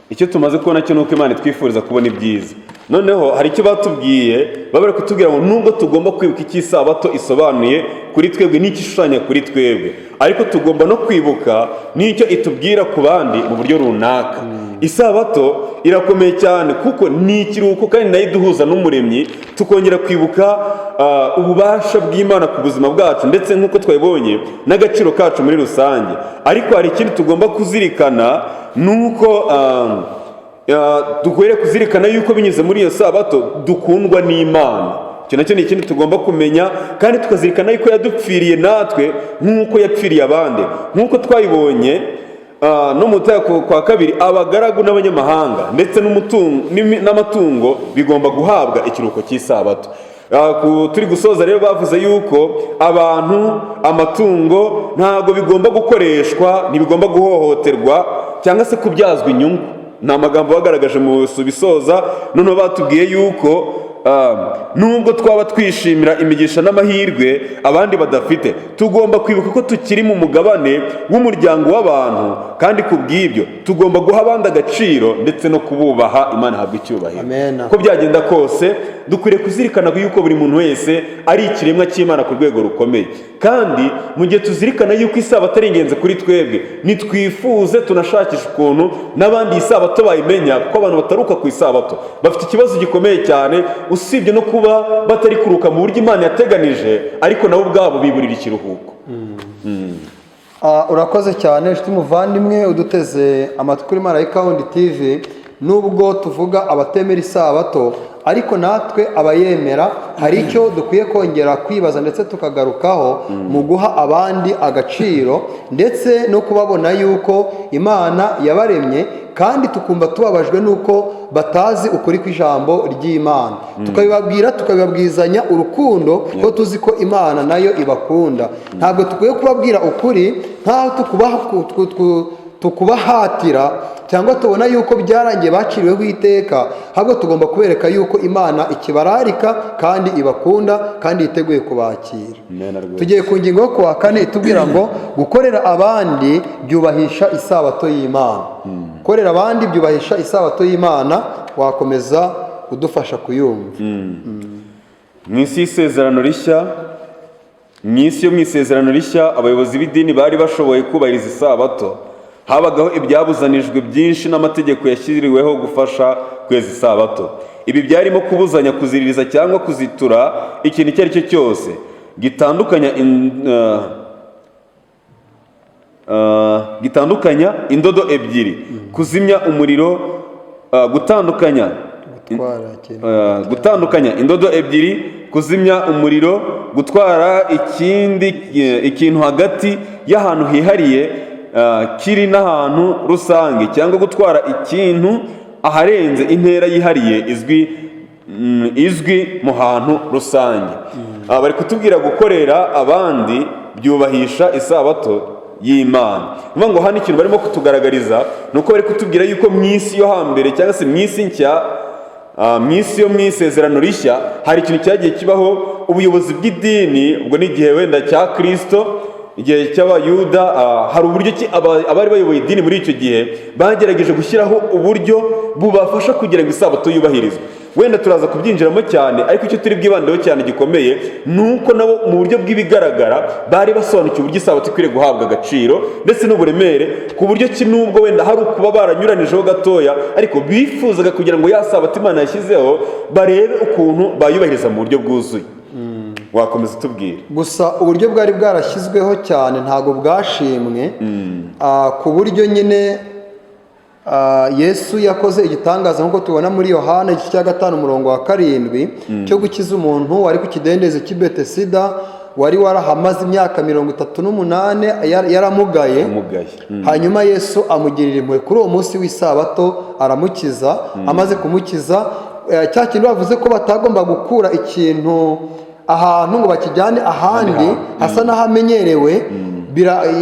Icyo tumaze kubona cyo nuko Imana itwifuriza kubona ibyiza. Noneho hari icyo batubwiye, bari kutubwira ngo nubwo tugomba kwibuka icyo isabato isobanuye kuri twebwe n'icyo ishushanya kuri twebwe, ariko tugomba no kwibuka n'icyo itubwira ku bandi mu buryo runaka. Isabato irakomeye cyane kuko ni ikiruhuko kandi nayo iduhuza n'umuremyi, tukongera kwibuka ububasha bw'Imana ku buzima bwacu ndetse nk'uko twabibonye n'agaciro kacu muri rusange. Ariko hari ikindi tugomba kuzirikana, nuko dukwiriye kuzirikana yuko binyuze muri iyo sabato dukundwa n'Imana. Icyo nacyo ni ikindi tugomba kumenya, kandi tukazirikana yuko yadupfiriye natwe nk'uko yapfiriye abandi, nk'uko twayibonye no mu Guteka kwa kabiri, abagaragu n'abanyamahanga ndetse n'amatungo bigomba guhabwa ikiruhuko cy'isabato. Turi gusoza rero bavuze yuko abantu, amatungo ntabwo bigomba gukoreshwa, ntibigomba guhohoterwa cyangwa se kubyazwa inyungu. Ni amagambo bagaragaje mu bisoza. Noneho batubwiye yuko nubwo twaba twishimira imigisha n'amahirwe abandi badafite, tugomba kwibuka ko tukiri mu mugabane w'umuryango w'abantu, kandi ku bw'ibyo tugomba guha abandi agaciro ndetse no kububaha. Imana ihabwa icyubahiro. Uko byagenda kose dukwiriye kuzirikana yuko buri muntu wese ari ikiremwa cy'Imana ku rwego rukomeye, kandi mu gihe tuzirikana yuko isabato ari ingenzi kuri twebwe, nitwifuze tunashakisha ukuntu n'abandi isabato bayimenya, kuko abantu bataruka ku isabato bafite ikibazo gikomeye cyane, usibye no kuba batari kuruka mu buryo Imana yateganije, ariko nabo ubwabo biburira ikiruhuko. Urakoze cyane inshuti muvandimwe uduteze amatwi kuri Marayika Wundi TV. Nubwo tuvuga abatemera isabato, ariko natwe abayemera hari icyo dukwiye kongera kwibaza ndetse tukagarukaho mu guha abandi agaciro, ndetse no kubabona yuko Imana yabaremye, kandi tukumva tubabajwe nuko batazi ukuri kw'ijambo ry'Imana. Tukabibabwira, tukabibabwizanya urukundo, ko tuzi ko Imana nayo ibakunda. Ntabwo tukwiye kubabwira ukuri nkaho tukubahatira cyangwa tubona yuko byarangiye baciriweho iteka, ahubwo tugomba kubereka yuko Imana ikibararika kandi ibakunda kandi yiteguye kubakira. Tugiye ku ngingo yo kuwa kane itubwira ngo gukorera abandi byubahisha isabato y'Imana. Gukorera abandi byubahisha isabato y'Imana. Wakomeza udufasha kuyumva. Mu isi y'isezerano rishya, mu isi yo mu isezerano rishya, abayobozi b'idini bari bashoboye kubahiriza isabato. Habagaho ibyabuzanijwe byinshi n'amategeko yashyiriweho gufasha kweza isabato. Ibi byarimo kubuzanya kuziririza cyangwa kuzitura ikintu icyo ari cyo cyose gitandukanya indodo ebyiri, kuzimya umuriro, gutandukanya indodo ebyiri, kuzimya umuriro, gutwara ikintu hagati y'ahantu hihariye kiri n'ahantu rusange, cyangwa gutwara ikintu aharenze intera yihariye izwi mu hantu rusange. Bari kutubwira gukorera abandi byubahisha isabato y'Imana. Niyo ngo hano ikintu barimo kutugaragariza ni uko bari kutubwira yuko mu isi yo hambere cyangwa se mu isi nshya, mu isi yo mu isezerano rishya, hari ikintu cyagiye kibaho, ubuyobozi bw'idini. Ubwo ni igihe wenda cya Kristo, igihe cy'Abayuda, hari uburyo abari bayoboye idini muri icyo gihe bagerageje gushyiraho uburyo bubafasha kugira ngo isabato yubahirizwe. Wenda turaza kubyinjiramo cyane, ariko icyo turi bwibandeho cyane gikomeye ni uko nabo mu buryo bw'ibigaragara bari basobanukiwe uburyo isabato ikwiriye guhabwa agaciro ndetse n'uburemere, ku buryo ki nubwo wenda hari ukuba baranyuranijeho gatoya, ariko bifuzaga kugira ngo ya sabato Imana yashyizeho barebe ukuntu bayubahiriza mu buryo bwuzuye. Wakomeza utubwira. Gusa uburyo bwari bwarashyizweho cyane ntabwo bwashimwe, ku buryo nyine Yesu yakoze igitangaza nk'uko tubona muri Yohana igice cya 5:7 cyo gukiza umuntu wari ku kidendezi cy'i Betesida, wari warahamaze imyaka 38 yaramugaye. Hanyuma Yesu amugirira impuhwe kuri uwo munsi w'isabato aramukiza. Amaze kumukiza, cya kintu bavuze ko batagomba gukura ikintu ahantu ngo bakijyane ahandi hasa n'ahamenyerewe,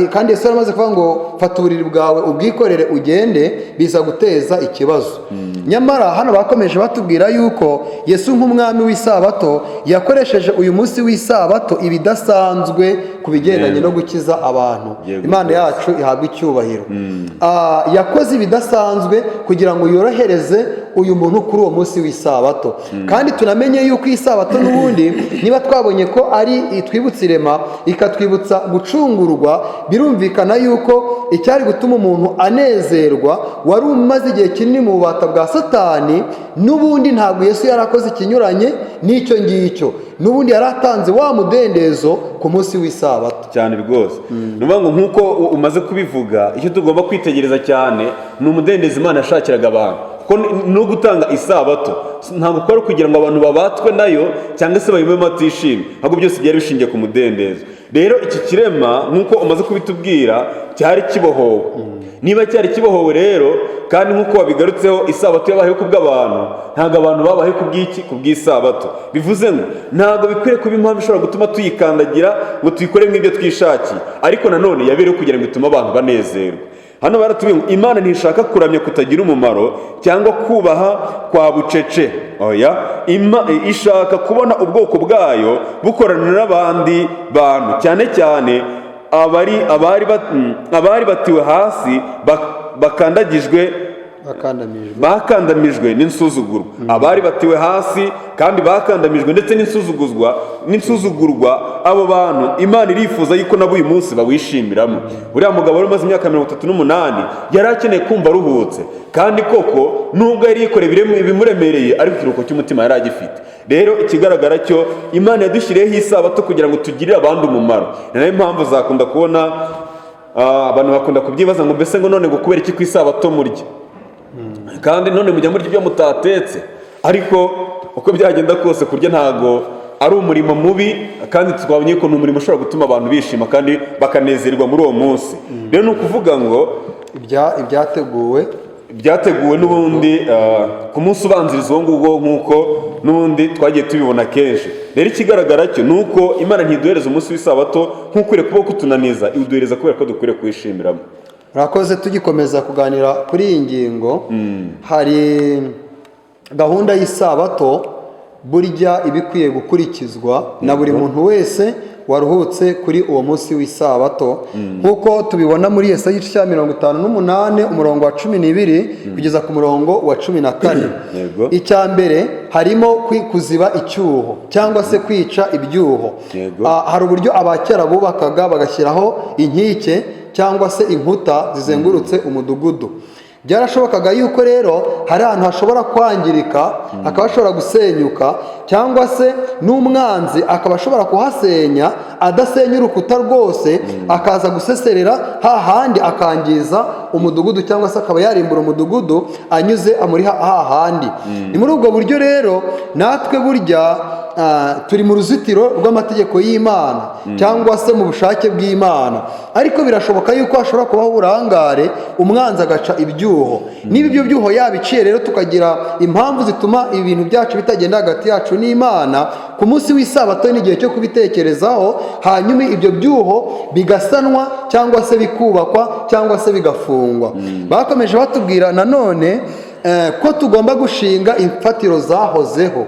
kandi Yesu yaramaze kuvuga ngo fata uburiri bwawe ubwikorere ugende, biza guteza ikibazo. Nyamara hano bakomeje batubwira yuko Yesu nk'umwami w'isabato yakoresheje uyu munsi w'isabato ibidasanzwe ku bigendanye no gukiza abantu. Imana yacu ihabwa icyubahiro. Yakoze ibidasanzwe kugira ngo yorohereze uyu muntu kuri uwo munsi w'isabato. Kandi tunamenye yuko isabato n'ubundi niba twabonye ko ari itwibutsa irema ikatwibutsa gucungurwa, birumvikana yuko icyari gutuma umuntu anezerwa wari umaze igihe kinini mu bubata bwa Satani, n'ubundi ntabwo Yesu yarakoze ikinyuranye n'icyo ngicyo, n'ubundi yaratanze wa mudendezo ku munsi w'isabato cyane rwose. Nuvuga ngo nk'uko umaze kubivuga, icyo tugomba kwitegereza cyane ni umudendezo Imana yashakiraga abantu. No gutanga isabato ntabwo kwari kugira ngo abantu babatwe nayo cyangwa se bayibemo batishimye, ahubwo byose byari bishingiye ku mudendezo. Rero iki kirema nk'uko umaze kubitubwira cyari kibohowe. Niba cyari kibohowe rero, kandi nk'uko wabigarutseho, isabato yabayeho ku bw'abantu, ntabwo abantu babayeho ku bw'isabato. Bivuze ngo ntabwo bikwiriye kuba impamvu ishobora gutuma tuyikandagira ngo tuyikore nk'ibyo twishakiye, ariko nanone yabereho kugira ngo itume abantu banezerwa. Hano baratubwiye ngo Imana ntishaka kuramya kutagira umumaro cyangwa kubaha kwa bucece. Oya, ishaka kubona ubwoko bwayo bukorana n'abandi bantu, cyane cyane abari batiwe hasi bakandamijwe n'insuzugurwa. Abari batiwe hasi kandi bakandamijwe ndetse n'insuzugurwa, abo bantu Imana irifuza yuko nabo uyu munsi bawishimiramo. Uriya mugabo wari umaze imyaka 38 yari akeneye kumva aruhutse, kandi koko nubwo yari yikoreye ibimuremereye, ariko ikiruhuko cy'umutima yari agifite. Rero ikigaragara cyo Imana yadushyiriyeho isabato kugira ngo tugirire abandi umumaro. Ni nayo mpamvu uzakunda kubona abantu bakunda kubyibaza ngo mbese ngo none ngo kubera iki ku isabato murya, kandi none mujya murya ibyo mutatetse. Ariko uko byagenda kose, kurya ntago ari umurimo mubi, kandi twabonye ko ni umurimo ushobora gutuma abantu bishima kandi bakanezerwa muri uwo munsi. Rero ni ukuvuga ngo byateguwe n'ubundi ku munsi ubanziriza uwo ngubwo, nk'uko n'ubundi twagiye tubibona kenshi. Rero ikigaragara cyo ni uko Imana ntiduhereza umunsi w'isabato nk'ukwiriye kuba kutunaniza, iwuduhereza kubera ko dukwiriye kuwishimiramo. Murakoze. Tugikomeza kuganira kuri iyi ngingo, hari gahunda y'isabato burya ibikwiye gukurikizwa na buri muntu wese waruhutse kuri uwo munsi w'isabato, nk'uko tubibona muri Yesaya 58 umurongo wa 12 kugeza ku murongo wa 14. Icya mbere harimo kuziba icyuho cyangwa se kwica ibyuho. Hari uburyo abakera bubakaga bagashyiraho inkike cyangwa se inkuta zizengurutse umudugudu. Byarashobokaga yuko rero hari ahantu hashobora kwangirika, akaba ashobora gusenyuka, cyangwa se n'umwanzi akaba ashobora kuhasenya, adasenya urukuta rwose, akaza guseserera hahandi akangiza umudugudu, cyangwa se akaba yarimbura umudugudu anyuze muri hahandi. Ni muri ubwo buryo rero natwe burya turi mu ruzitiro rw'amategeko y'Imana cyangwa se mu bushake bw'Imana, ariko birashoboka yuko hashobora kubaho uburangare, umwanzi agaca ibyuho. Niba ibyo byuho yabiciye rero, tukagira impamvu zituma ibintu byacu bitagenda hagati yacu n'Imana, ku munsi w'isabato n'igihe cyo kubitekerezaho, hanyuma ibyo byuho bigasanwa cyangwa se bikubakwa cyangwa se bigafungwa. Bakomeje batubwira nanone ko tugomba gushinga imfatiro zahozeho.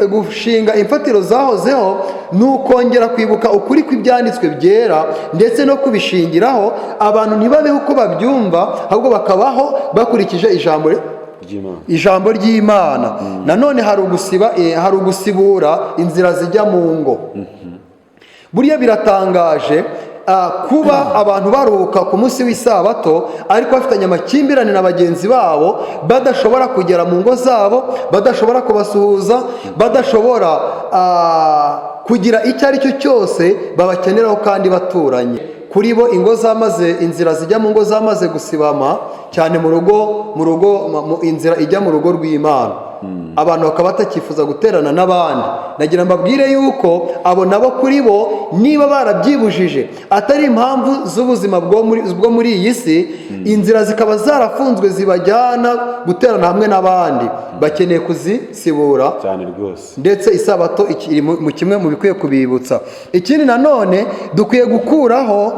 Gushinga imfatiro zahozeho ni ukongera kwibuka ukuri kw'ibyanditswe byera, ndetse no kubishingiraho abantu ntibabeho uko babyumva, ahubwo bakabaho bakurikije ijambo ry'Imana. Nanone hari ugusibura inzira zijya mu ngo. Buriya biratangaje kuba abantu baruhuka ku munsi w'isabato ariko bafitanye amakimbirane na bagenzi babo, badashobora kugera mu ngo zabo, badashobora kubasuhuza, badashobora kugira icyo ari cyo cyose babakeneraho kandi baturanye. Kuri bo inzira zijya mu ngo zamaze gusibama cyane, inzira ijya mu rugo rw'Imana. abantu bakaba batakifuza guterana n'abandi. Nagira mbabwire yuko abo nabo kuri bo niba barabyibujije atari impamvu z'ubuzima bwo muri iyi si, inzira zikaba zarafunzwe zibajyana guterana hamwe n'abandi, bakeneye kuzisibura cyane rwose. Ndetse isabato iri mu kimwe mu bikwiye kubibutsa. Ikindi nanone dukwiye gukuraho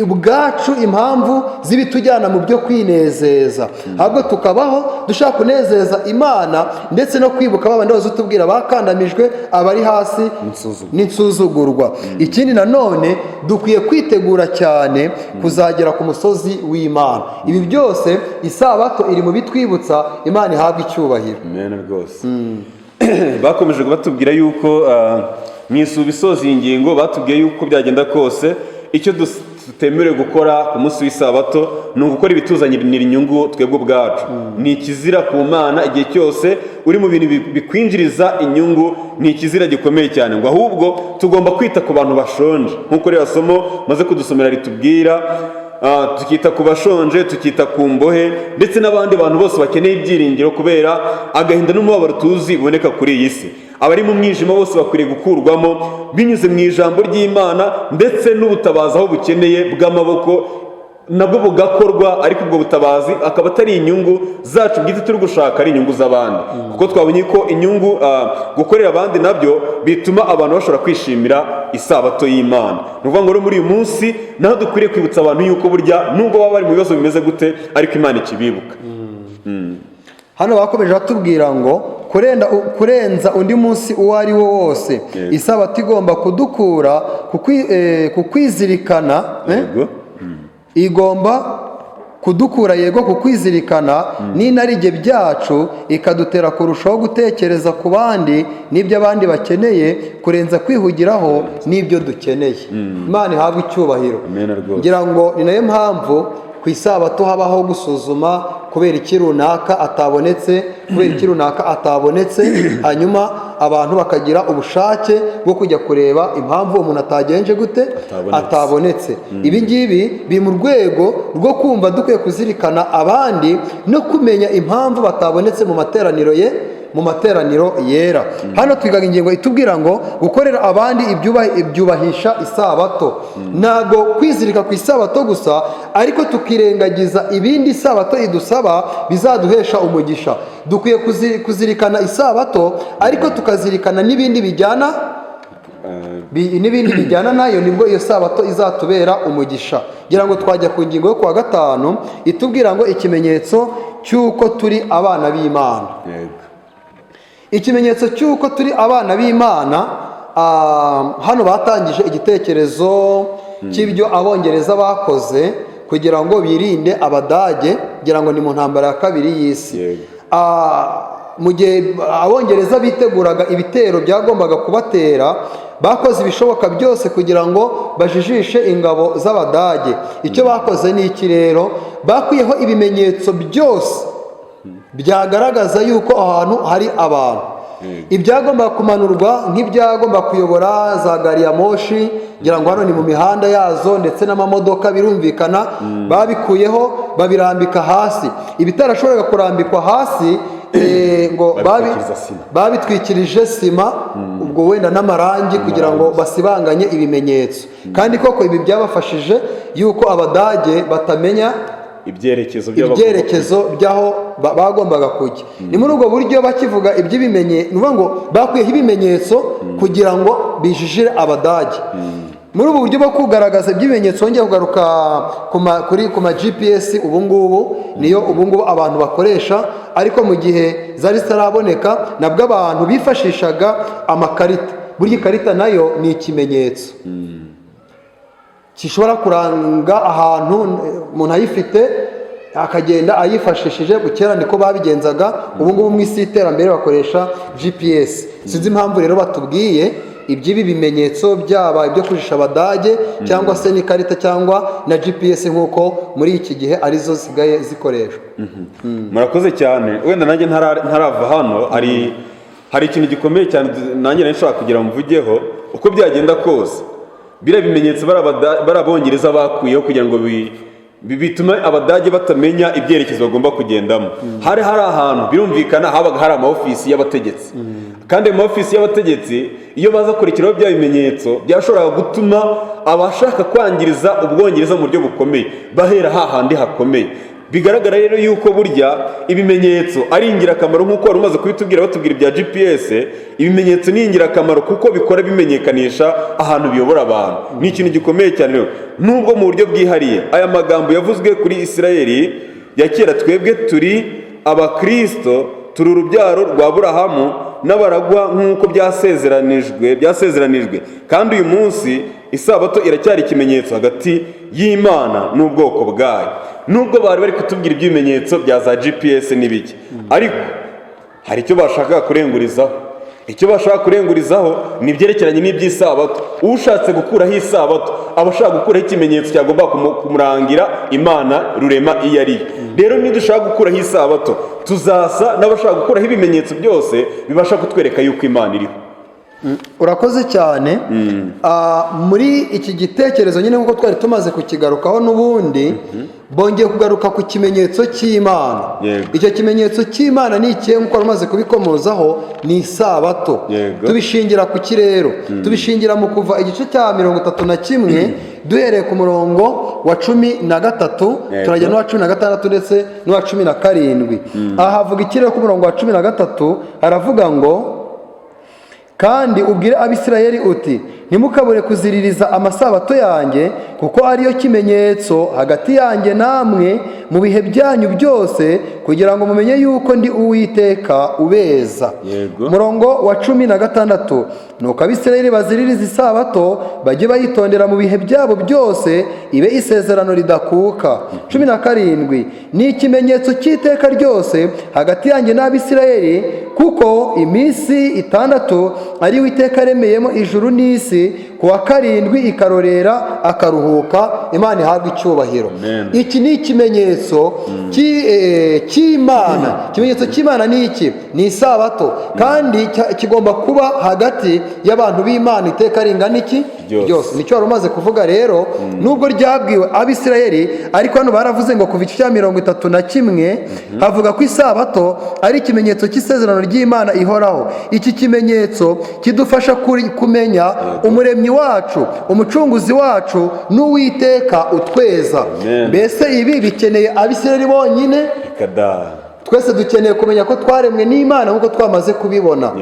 ubwacu impamvu z'ibitujyana mu byo kwinezeza, ahubwo tukabaho dushaka kunezeza Imana ndetse no kwibuka babandi bazutubwira bakandamijwe, abari hasi n'insuzugurwa. Ikindi nanone dukwiye kwitegura cyane kuzagera ku musozi w'Imana. Ibi byose isabato iri mu bitwibutsa, Imana ihabwa icyubahiro. Amen rwose. Bakomeje batubwira yuko mu isubi isoza iyi ngingo batubwiye yuko byagenda kose icyo tutemerewe gukora ku munsi w'isabato ni ugukora ibituzanira inyungu twebwe ubwacu. Ni ikizira ku Mana igihe cyose uri mu bintu bikwinjiriza inyungu, ni ikizira gikomeye cyane, ngo ahubwo tugomba kwita ku bantu bashonje nk'uko rero somo maze kudusomera ritubwira. Tukita ku bashonje, tukita ku mbohe ndetse n'abandi bantu bose bakeneye ibyiringiro kubera agahinda n'umubabaro tuzi biboneka kuri iyi si. Abari mu mwijima bose bakwiriye gukurwamo binyuze mu ijambo ry'Imana, ndetse n'ubutabazi aho bukeneye bw'amaboko nabwo bugakorwa, ariko ubwo butabazi akaba atari inyungu zacu bwite turi gushaka, ari inyungu z'abandi. Kuko twabonye ko inyungu gukorera abandi nabyo bituma abantu bashobora kwishimira isabato y'Imana. Ni ukuvuga ngo rero muri uyu munsi naho dukwiriye kwibutsa abantu yuko burya nubwo baba bari mu bibazo bimeze gute, ariko Imana ikibibuka. Hano bakomeje batubwira ngo kurenza undi munsi uwo ari wo wose, isabato igomba kudukura ku kwizirikana, igomba kudukura yego ku kwizirikana n'inarijye byacu, ikadutera kurushaho gutekereza ku bandi n'ibyo abandi bakeneye kurenza kwihugiraho n'ibyo dukeneye. Imana ihabwe icyubahiro. Ngira ngo ni nayo mpamvu ku isabato habaho gusuzuma kubera iki runaka atabonetse, hanyuma abantu bakagira ubushake bwo kujya kureba impamvu uwo muntu atagenje gute atabonetse. Ibi ngibi biri mu rwego rwo kumva dukwiye kuzirikana abandi no kumenya impamvu batabonetse mu materaniro yera. Hano twigaga ingingo itubwira ngo gukorera abandi ibyubahisha isabato, ntabwo kwizirika ku isabato gusa, ariko tukirengagiza ibindi isabato idusaba bizaduhesha umugisha. Dukwiye kuzirikana isabato, ariko tukazirikana n'ibindi bijyana nayo, nibwo iyo sabato izatubera umugisha. Ngira ngo twajya ku ngingo yo kuwa 5 itubwira ngo ikimenyetso cy'uko turi abana b'Imana. Ikimenyetso cy'uko turi abana b'Imana, hano batangije igitekerezo cy'ibyo Abongereza bakoze kugira ngo birinde Abadage, ngira ngo ni mu ntambara ya kabiri y'isi. Mu gihe Abongereza biteguraga ibitero byagombaga kubatera, bakoze ibishoboka byose kugira ngo bajijishe ingabo z'Abadage. Icyo bakoze ni iki rero? Bakuyeho ibimenyetso byose byagaragaza yuko ahantu hari abantu. Ibyagomba kumanurwa nk'ibyagomba kuyobora za gari ya moshi, ngira ngo hano ni mu mihanda yazo, ndetse n'amamodoka birumvikana, babikuyeho babirambika hasi. Ibitarashoboraga kurambikwa hasi ngo babitwikirije sima, ubwo wenda n'amarangi kugira ngo basibanganye ibimenyetso. Kandi koko ibi byabafashije yuko Abadage batamenya ibyerekezo by'aho bagombaga kujya. Ni muri ubwo buryo bakivuga iby'ibimenyetso, ni ngo bakuyeho ibimenyetso kugira ngo bijijire Abadage. Muri ubu buryo bwo kugaragaza iby'ibimenyetso, wongeye kugaruka ku ma GPS ubungubu, niyo ubungubu abantu bakoresha, ariko mu gihe zari zitaraboneka nabwo abantu bifashishaga amakarita. Buri ikarita nayo ni ikimenyetso gishobora kuranga ahantu umuntu ayifite, akagenda ayifashishije. Kera niko babigenzaga, ubungubu mu isi y'iterambere bakoresha GPS. Sinzi impamvu rero batubwiye iby'ibi bimenyetso, byaba ibyo kujisha Abadage cyangwa se n'ikarita cyangwa na GPS, nk'uko muri iki gihe arizo zisigaye zikoreshwa. Murakoze cyane. Wenda nanjye ntarava hano, hari ikintu gikomeye cyane nanjye nshaka kugira mvugeho. Uko byagenda kose, biriya bimenyetso barabongereza bakuyeho kugira ngo bituma abadage batamenya ibyerekezo bagomba kugendamo. Hari ahantu birumvikana habaga hari amaofisi y'abategetsi, kandi mu ofisi y'abategetsi iyo baza kurikiraho bya bimenyetso byashoboraga gutuma abashaka kwangiriza Ubwongereza mu buryo bukomeye bahera hahandi hakomeye. Bigaragara rero yuko burya ibimenyetso ari ingirakamaro, nk'uko wari umaze kubitubwira batubwira ibya GPS. Ibimenyetso ni ingirakamaro kuko bikora bimenyekanisha ahantu biyobora abantu. Ni ikintu gikomeye cyane rero, nubwo mu buryo bwihariye aya magambo yavuzwe kuri Isirayeli ya kera, twebwe turi abakristo, turi urubyaro rwa Aburahamu n'abaragwa nk'uko byasezeranijwe, kandi uyu munsi isabato iracyari ikimenyetso hagati y'Imana n'ubwoko bwayo. Nubwo bari bari kutubwira iby'ibimenyetso bya za GPS n'ibiki, ariko hari icyo bashaka kurengurizaho. Icyo bashaka kurengurizaho ni ibyerekeranye n'iby'isabato. Ushatse gukuraho isabato aba ashaka gukuraho ikimenyetso cyagomba kumurangira Imana rurema iyo ari yo. Rero nidushaka gukuraho isabato tuzasa n'abashaka gukuraho ibimenyetso byose bibasha kutwereka yuko Imana iriho. Urakoze cyane. Muri iki gitekerezo nyine nk'uko twari tumaze kukigarukaho n'ubundi, bongeye kugaruka ku kimenyetso cy'Imana. Icyo kimenyetso cy'Imana ni ikihe? nk'uko wari umaze kubikomozaho, ni isabato. Tubishingira ku kirero, tubishingira mu Kuva igice cya 31 duhereye ku murongo wa 13 turajya n'uwa 16 ndetse n'uwa 17. Aha havuga ikirere ku murongo wa 13, haravuga ngo, kandi ubwire Abisirayeli uti, ntimukabure kuziririza amasabato yanjye, kuko ariyo kimenyetso hagati yanjye namwe mu bihe byanyu byose, kugira ngo mumenye yuko ndi Uwiteka ubeza. Murongo wa 16, nuko Abisirayeli baziririza isabato, bajye bayitondera mu bihe byabo byose, ibe isezerano ridakuka. 17, ni ikimenyetso cy'iteka ryose hagati yanjye n'Abisirayeli, kuko iminsi 6 ari Uwiteka yaremeyemo ijuru n'isi, kuwa 7 ikarorera akaruhuka. Imana ihabwa icyubahiro. Iki ni ikimenyetso cy'Imana. Ikimenyetso cy'Imana ni iki? Ni isabato, kandi kigomba kuba hagati y'abantu b'Imana iteka ringana iki? Byose. Nicyo wari umaze kuvuga rero. Nubwo ryabwiwe Abisirayeli, ariko hano baravuze ngo kuva igice cya 31 havuga ko isabato ari ikimenyetso cy'isezerano ry'Imana ihoraho. Iki kimenyetso kidufasha kumenya umuremyi wacu, umucunguzi wacu n'Uwiteka utweza. Mbese ibi bikeneye Abisirayeli bonyine? Twese dukeneye kumenya ko twaremwe n'Imana nk'uko twamaze kubibona.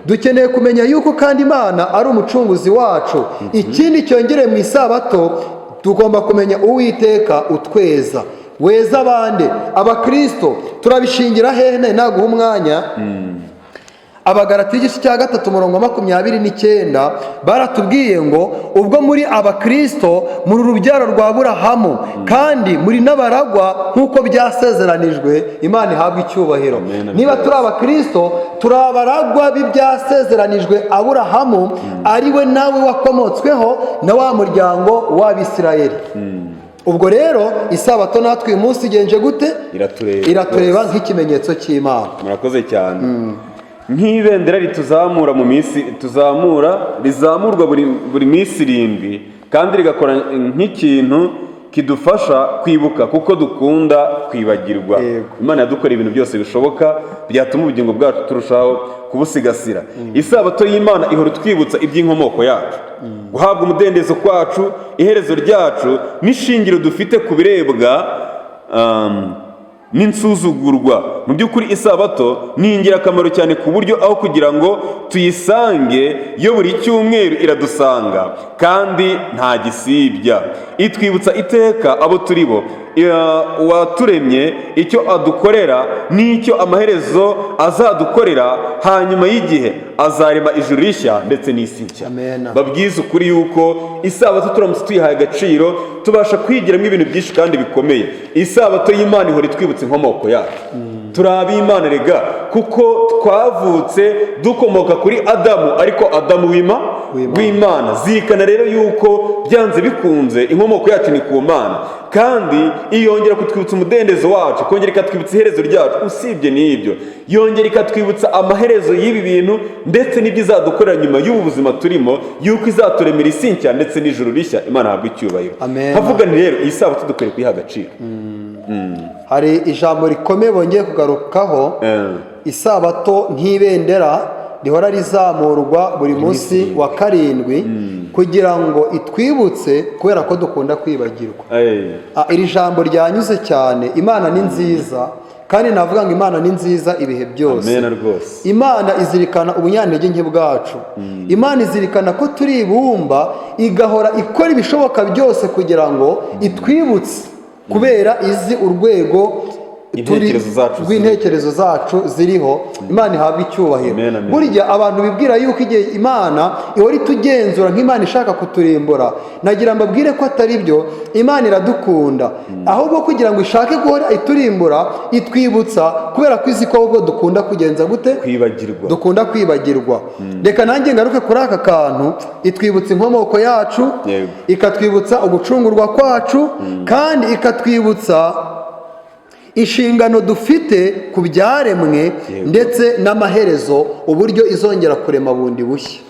Dukeneye kumenya yuko kandi Imana ari umucunguzi wacu. Ikindi cyongere mu isabato, tugomba kumenya Uwiteka utweza. Weza abande? Abakristo. Turabishingira hehe? Naguha umwanya. Abagalati igice cya 3 umurongo wa 29 baratubwiye ngo, ubwo muri abakristo muri urubyaro rwa Aburahamu, kandi muri n'abaragwa nk'uko byasezeranijwe. Imana ihabwa icyubahiro. Niba turi abakristo, turi abaragwa b'ibyasezeranijwe Aburahamu, ari we nawe wakomotsweho na wa muryango w'Abisirayeli. Ubwo rero isabato natwe uyu munsi igenje gute? Iratureba nk'ikimenyetso cy'Imana. Murakoze cyane. Nk'ibendera rituzamura mu minsi rizamurwa buri minsi 7, kandi rigakora nk'ikintu kidufasha kwibuka, kuko dukunda kwibagirwa. Imana yadukora ibintu byose bishoboka byatuma ubugingo bwacu turushaho kubusigasira. Isabato y'Imana ihora twibutsa iby'inkomoko yacu, guhabwa umudendezo kwacu, iherezo ryacu, n'ishingiro dufite ku birebwa n'insuzugurwa. Mu by'ukuri isabato ni ingirakamaro cyane ku buryo aho kugira ngo tuyisange yo buri cyumweru iradusanga, kandi nta gisibya. Itwibutsa iteka abo turi bo, uwaturemye, icyo adukorera n'icyo amaherezo azadukorera hanyuma y'igihe. Azarema ijuru rishya ndetse n'isi nshya. Babwiza ukuri yuko isabato turamutse tuyihaye agaciro, tubasha kwigiramo ibintu byinshi kandi bikomeye. Isabato y'Imana ihora itwibutsa inkomoko yacu. Turi ab'Imana rega, kuko twavutse dukomoka kuri Adamu, ariko Adamu rw'Imana. Zirikana rero yuko byanze bikunze inkomoko yacu ni ku Mana, kandi yongera kutwibutsa umudendezo wacu, ikongera ikatwibutsa iherezo ryacu. Usibye n'ibyo, yongera ikatwibutsa amaherezo y'ibi bintu ndetse n'ibyo izadukorera nyuma y'ubu buzima turimo, yuko izaturemera isi nshya ndetse n'ijuru rishya. Imana ahabwe icyubahiro. Havuga ni rero iyi sabato dukwiriye kuyiha agaciro. Hari ijambo rikomeye bongeye kugarukaho, isabato nk'ibendera rihora rizamurwa buri munsi wa karindwi kugira ngo itwibutse, kubera ko dukunda kwibagirwa. Iri jambo ryanyuze cyane. Imana ni nziza, kandi navuga ngo Imana ni nziza ibihe byose. Imana izirikana ubunyantege nke bwacu. Imana izirikana ko turi ibumba, igahora ikora ibishoboka byose kugira ngo itwibutse, kubera izi urwego rw'intekerezo zacu ziriho. Imana ihabwa icyubahiro. Burya abantu bibwira yuko igihe Imana ihora itugenzura nk'Imana ishaka kuturimbura, nagira mbabwire ko atari byo. Imana iradukunda, ahubwo kugira ngo ishake guhora iturimbura, itwibutsa, kubera ko izi ko ahubwo dukunda kugenza gute? Dukunda kwibagirwa. Reka nanjye ngaruke kuri aka kantu. Itwibutsa inkomoko yacu, ikatwibutsa ugucungurwa kwacu, kandi ikatwibutsa inshingano dufite ku byaremwe ndetse n'amaherezo, uburyo izongera kurema bundi bushya.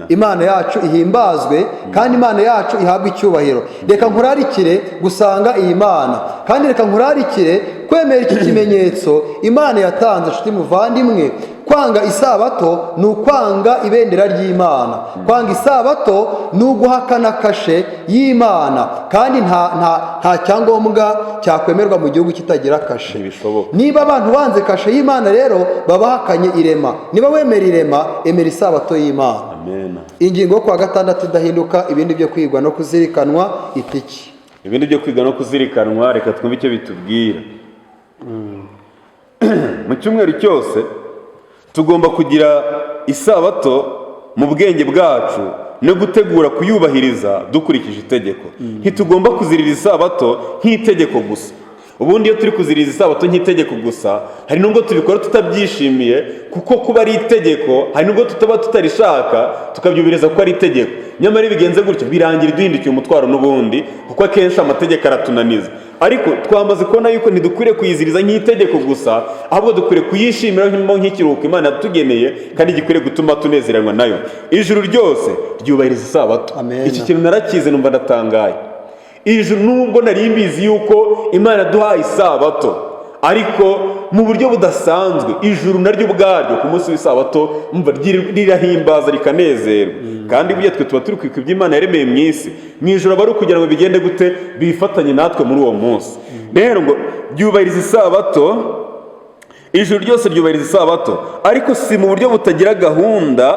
Imana yacu ihimbazwe, kandi Imana yacu ihabwa icyubahiro. Reka nkurarikire gusanga iyi Mana, kandi reka nkurarikire kwemera iki kimenyetso Imana yatanze. Nshuti muvandimwe, kwanga isabato ni ukwanga ibendera ry'Imana. Kwanga isabato ni uguhakana kashe y'Imana, kandi nta cyangombwa cyakwemerwa mu gihugu kitagira kashe. Niba abantu banze kashe y'Imana rero baba bahakanye irema. Niba wemera irema, emera isabato y'Imana. Ingingo yo kuwa gatandatu idahinduka, ibindi byo kwigwa no kuzirikanwa itiki. Ibindi byo kwigwa no kuzirikanwa, reka twumve icyo bitubwira. Mu cyumweru cyose tugomba kugira isabato mu bwenge bwacu no gutegura kuyubahiriza dukurikije itegeko. Ntitugomba kuziririza isabato nk'itegeko gusa. Ubundi iyo turi kuziririza isabato nk'itegeko gusa, hari nubwo tubikora tutabyishimiye, kuko kuba ari itegeko, hari nubwo tutaba tutarishaka tukabyubiriza ko ari itegeko. Nyamara bigenze gutyo birangira duhindukiye umutwaro n'ubundi, kuko akenshi amategeko aratunaniza. Ariko twamaze kubona yuko ntidukwiriye kuyiziriza nk'itegeko gusa, ahubwo dukwiriye kuyishimira nk'ikiruhuko Imana yatugeneye, kandi gikwiriye gutuma tunezeranwa nayo. Ijuru ryose ryubahiriza isabato. Iki kintu narakize numva ndatangaye. Ijuru nubwo nari mbizi yuko Imana yaduhaye isabato, ariko mu buryo budasanzwe ijuru naryo ubwaryo ku munsi w'isabato rirahimbaza rikanezerwa. Kandi burya twe tuba turi kwika ibyo Imana yaremeye mu isi. Mu ijuru aba ari ukugira ngo bigende gute? Bifatanye natwe muri uwo munsi. Rero ngo ryubahiriza isabato, ijuru ryose ryubahiriza isabato, ariko si mu buryo butagira gahunda,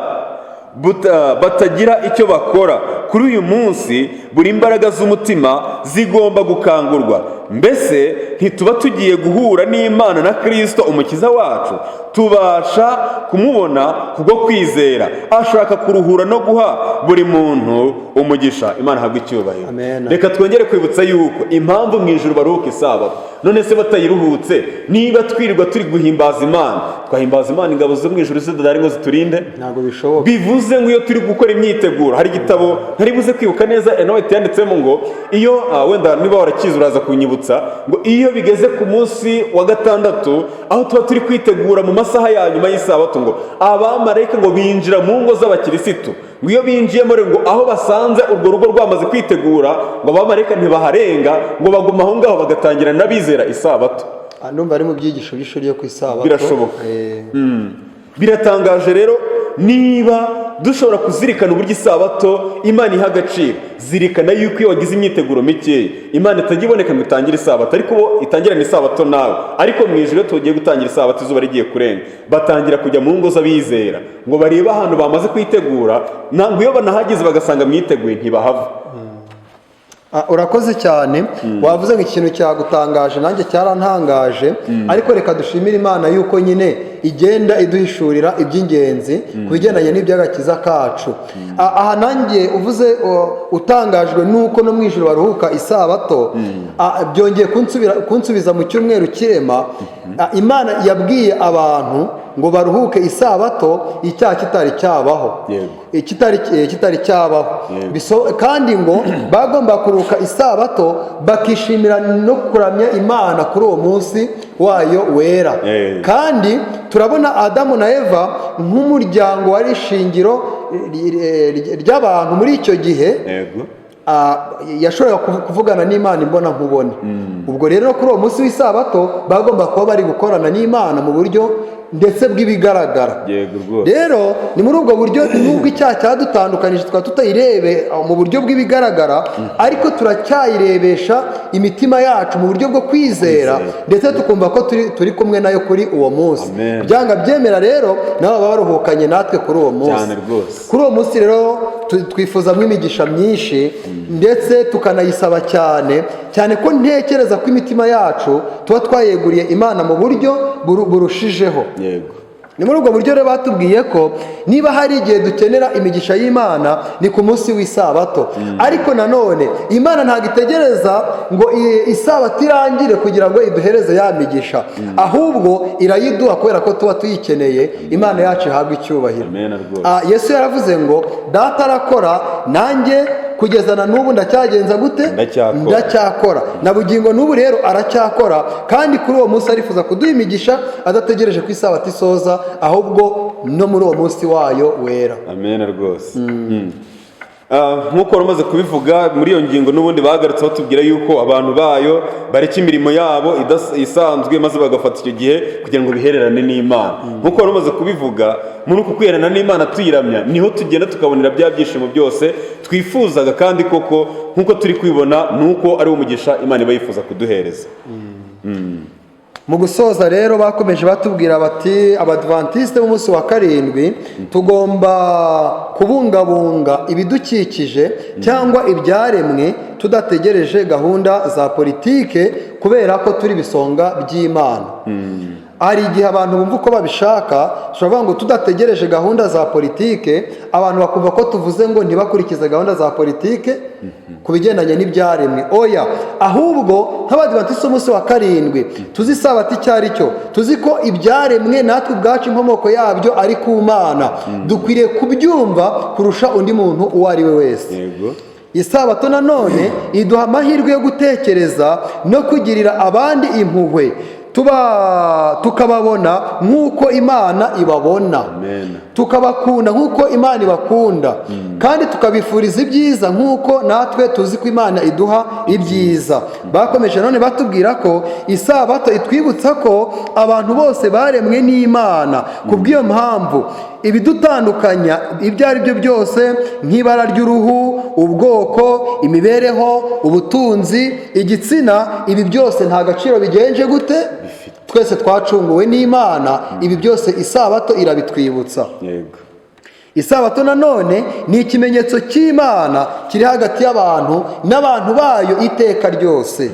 batagira icyo bakora. Kuri uyu munsi buri imbaraga z'umutima zigomba gukangurwa. Mbese ntituba tugiye guhura n'Imana na Kristo umukiza wacu, tubasha kumubona kubwo kwizera. Ashaka kuruhura no guha buri muntu umugisha. Imana ihabwe icyubahiro. Reka twongere kwibutsa yuko impamvu mu ijuru baruhuka isabato. None se batayiruhutse, niba twirirwa turi guhimbaza Imana, twahimbaza Imana ingabo zo mu ijuru zidahari ngo ziturinde? Ntabwo bishoboka. Bivuze ngo iyo turi gukora imyiteguro, hari igitabo ntari buze kwibuka neza Enoch yanditsemo ngo iyo wenda niba warakize uraza kunyibutsa, ngo iyo bigeze ku munsi wa gatandatu, aho tuba turi kwitegura mu masaha ya nyuma y'isabato, ngo abamarayika ngo binjira mu ngo z'abakirisitu. Ngo iyo binjiyemo rero, ngo aho basanze urwo rugo rwamaze kwitegura, ngo abamarayika ntibaharenga, ngo baguma aho ngaho bagatangira n'abizera isabato. Ndumva ari mu byigisho by'ishuri yo ku isabato. Birashoboka. Biratangaje rero niba dushobora kuzirikana uburyo isabato Imana iha agaciro. Zirikana yuko iyo wagize imyiteguro mikeya, Imana itajya iboneka ngo itangire isabato, ariko bo itangirana isabato nawe. Ariko mu ijuru tugiye gutangira isabato izuba rigiye kurenga, batangira kujya mu ngo z'abizera ngo barebe ahantu bamaze kwitegura, ngo iyo banahageze bagasanga mwiteguye ntibahava. Urakoze cyane. Wavuze ngo ikintu cyagutangaje, nanjye cyarantangaje. Ariko reka dushimire Imana yuko nyine igenda iduhishurira iby'ingenzi ku bigendanye n'iby'agakiza kacu. Aha nanjye uvuze utangajwe nuko no mu ijuru baruhuka isabato, byongeye kunsubiza mu cyumweru kirema. Imana yabwiye abantu ngo baruhuke isabato icyaha kitari cyabaho, kitari cyabaho, kandi ngo bagomba kuruhuka isabato bakishimira no kuramya Imana kuri uwo munsi wayo wera. Kandi turabona Adamu na Eva nk'umuryango wari ishingiro ry'abantu muri icyo gihe, yashoboraga kuvugana n'Imana imbona nkubone. Ubwo rero kuri uwo munsi w'isabato bagomba kuba bari gukorana n'Imana mu buryo ndetse bw'ibigaragara. Rero ni muri ubwo buryo nubwo icyaha cyadutandukanije tukaba tutayirebe mu buryo bw'ibigaragara, ariko turacyayirebesha imitima yacu mu buryo bwo kwizera, ndetse tukumva ko turi kumwe nayo kuri uwo munsi. Byanga byemera rero nabo baba baruhukanye natwe kuri uwo munsi. Kuri uwo munsi rero twifuzamo imigisha myinshi, ndetse tukanayisaba cyane ko ntekereza ko imitima yacu tuba twayeguriye Imana mu buryo burushijeho. Ni muri ubwo buryo rero batubwiye ko niba hari igihe dukenera imigisha y'Imana ni ku munsi w'isabato. Ariko nanone Imana ntabwo itegereza ngo isabato irangire kugira ngo iduhereze ya migisha, ahubwo irayiduha kubera ko tuba tuyikeneye. Imana yacu ihabwa icyubahiro. Yesu yaravuze ngo data arakora, nanjye kugeza na n'ubu ndacyagenza gute? Ndacyakora. Na bugingo n'ubu rero aracyakora, kandi kuri uwo munsi arifuza kuduha imigisha adategereje ko isabato isoza, ahubwo no muri uwo munsi wayo wera. Amen rwose. Nk'uko wari umaze kubivuga, muri iyo ngingo n'ubundi bagarutse batubwira yuko abantu bayo bareka imirimo yabo isanzwe maze bagafata icyo gihe kugira ngo bihererane n'Imana. Nk'uko wari umaze kubivuga, muri uku kwihererana n'Imana tuyiramya niho tugenda tukabonera bya byishimo byose twifuzaga, kandi koko nk'uko turi kwibona nuko ari umugisha Imana iba yifuza kuduhereza. Mu gusoza rero bakomeje batubwira bati Abadventiste b'umunsi wa karindwi tugomba kubungabunga ibidukikije cyangwa ibyaremwe tudategereje gahunda za politike, kubera ko turi bisonga by'Imana. Hari igihe abantu bumva uko babishaka, tuvuga ngo tudategereje gahunda za politike, abantu bakumva ko tuvuze ngo ntibakurikize gahunda za politike ku bigendanye n'ibyaremwe. Oya, ahubwo nk'Abadventiste b'umunsi wa karindwi tuzi isabato icyo ari cyo, tuzi ko ibyaremwe natwe ubwacu inkomoko yabyo ari ku Mana. Dukwiriye kubyumva kurusha undi muntu uwo ari we wese. Isabato nanone iduha amahirwe yo gutekereza no kugirira abandi impuhwe, tukababona nk'uko Imana ibabona, tukabakunda nk'uko Imana ibakunda, kandi tukabifuriza ibyiza nk'uko natwe tuzi ko Imana iduha ibyiza. Bakomeje none batubwira ko isabato itwibutsa ko abantu bose baremwe n'Imana. Kubw'iyo mpamvu ibidutandukanya ibyo ari byo byose, nk'ibara ry'uruhu, ubwoko, imibereho, ubutunzi, igitsina, ibi byose nta gaciro bigenje gute? Twese twacunguwe n'Imana. Ibi byose isabato irabitwibutsa. Isabato nanone ni ikimenyetso cy'Imana kiri hagati y'abantu n'abantu bayo iteka ryose.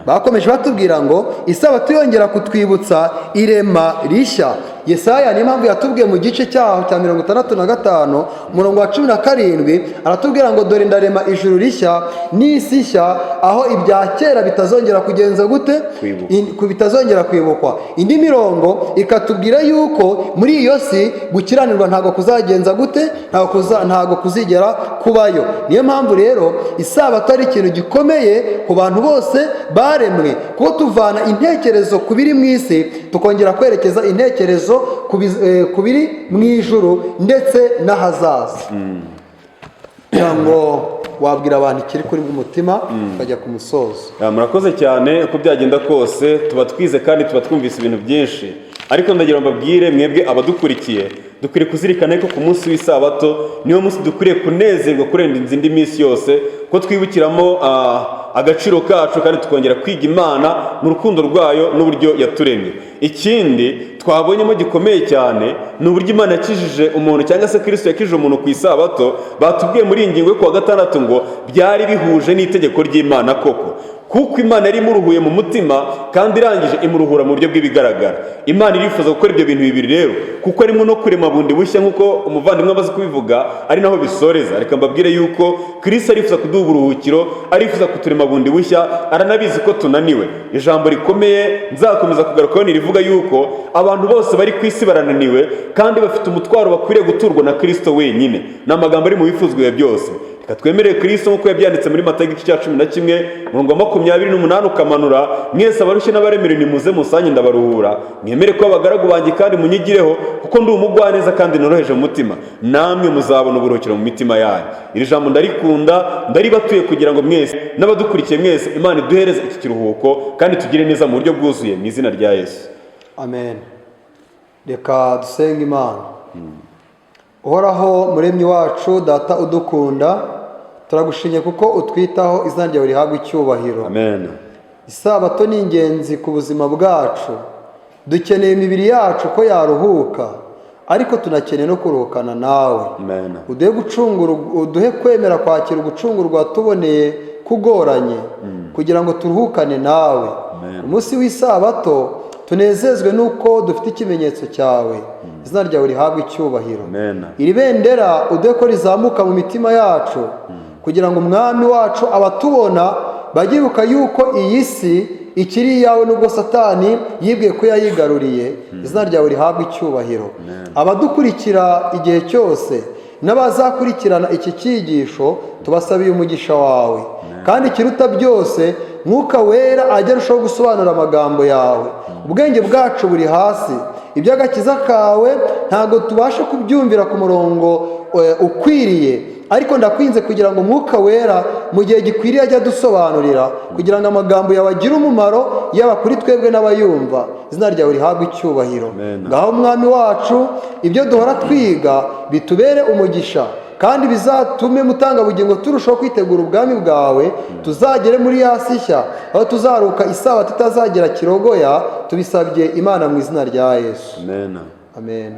Bakomeje batubwira ngo isabato yongera kutwibutsa irema rishya. Yesaya niyo mpamvu yatubwiye mu gice cyaho cya 65 umurongo wa 17, aratubwira ngo dore ndarema ijuru rishya n'isi nshya, aho ibya kera bitazongera kugenza gute? Bitazongera kwibukwa. Indi mirongo ikatubwira yuko muri iyo si gukiranirwa ntabwo kuzagenza gute? Ntabwo kuzigera kubayo. Niyo mpamvu rero isabato ari ikintu gikomeye ku bantu bose baremwe, kuko tuvana intekerezo ku biri mu isi tukongera kwerekeza intekerezo ku biri mu ijuru ndetse n'ahazaza. kugira ngo wabwira abantu ikiri kuri umutima ukajya ku musozo. Murakoze cyane. Uko byagenda kose tuba twize kandi tuba twumvise ibintu byinshi, ariko ndagira ngo mbabwire mwebwe abadukurikiye, dukwiriye kuzirikana ko ku munsi w'isabato niwo munsi dukwiriye kunezerwa kurenza indi minsi yose, ko twibukiramo agaciro kacu kandi tukongera kwiga Imana mu rukundo rwayo n'uburyo yaturemye. Ikindi twabonyemo gikomeye cyane ni uburyo Imana yakijije umuntu, cyangwa se Kristo yakijije umuntu ku isabato. Batubwiye muri iyi ngingo yo kuwa gatandatu ngo byari bihuje n'itegeko ry'Imana koko kuko imana yari imuruhuye mu mutima kandi irangije imuruhura mu buryo bw'ibigaragara. Imana irifuza gukora ibyo bintu bibiri rero, kuko arimo no kurema bundi bushya nk'uko umuvandimwe amaze kubivuga, ari naho bisoreza. Reka mbabwire yuko Kristo arifuza kuduha uburuhukiro, arifuza kuturema bundi bushya, aranabizi ko tunaniwe. Ijambo rikomeye nzakomeza kugarukaho ni rivuga yuko abantu bose bari ku isi barananiwe kandi bafite umutwaro bakwiriye guturwa na Kristo wenyine. Ni amagambo ari mu bifuzwe byose. Reka twemerere Kristo nk'uko yabyanditse muri Matayo igice cya 11 umurongo wa 28 ukamanura, mwese abarushye n'abaremerewe nimuze musange ndabaruhura, mwemere ko abagaragu banjye kandi munyigireho, kuko ndi umugwaneza kandi noroheje mu mutima, namwe muzabona uburuhukiro mu mitima yanyu. Iri jambo ndarikunda, ndaribatuye kugira ngo mwese n'abadukurikiye mwese Imana iduhereze iki kiruhuko kandi tugire neza mu buryo bwuzuye mu izina rya Yesu. Amen. Reka dusenge Imana. Uhoraho muremyi wacu, data udukunda, turagushimye kuko utwitaho, izina ryawe rihabwa icyubahiro. Amen. Isabato ni ingenzi ku buzima bwacu. Dukeneye imibiri yacu ko yaruhuka, ariko tunakeneye no kuruhukana nawe. Amen. Uduhe kwemera kwakira ugucungurwa tuboneye kugoranye, kugira ngo turuhukane nawe. Umunsi w'isabato tunezezwe nuko dufite ikimenyetso cyawe, izina ryawe rihabwa icyubahiro. Iri bendera uduhe ko rizamuka mu mitima yacu, kugira ngo umwami wacu abatubona bagibuka yuko iyi si ikiri iyawe nubwo Satani yibwiye ko yayigaruriye, izina ryawe rihabwa icyubahiro. Abadukurikira igihe cyose n'abazakurikirana iki cyigisho tubasabiye umugisha wawe, kandi ikiruta byose Mwuka Wera ajya arushaho gusobanura amagambo yawe. Ubwenge bwacu buri hasi, iby'agakiza kawe ntabwo tubasha kubyumvira ku murongo ukwiriye, ariko ndakwinze kugira ngo Mwuka Wera mu gihe gikwiriye ajya adusobanurira, kugira ngo amagambo yawe agire umumaro yaba kuri twebwe n'abayumva. Izina ryawe rihabwa icyubahiro. Ngaho Mwami wacu, ibyo duhora twiga bitubere umugisha, kandi bizatume mutangabugingo turushaho kwitegura ubwami bwawe, tuzagere muri ya si nshya aho tuzaruka isabato itazagira kirogoya. Tubisabye Imana mu izina rya Yesu. Amen. Amen.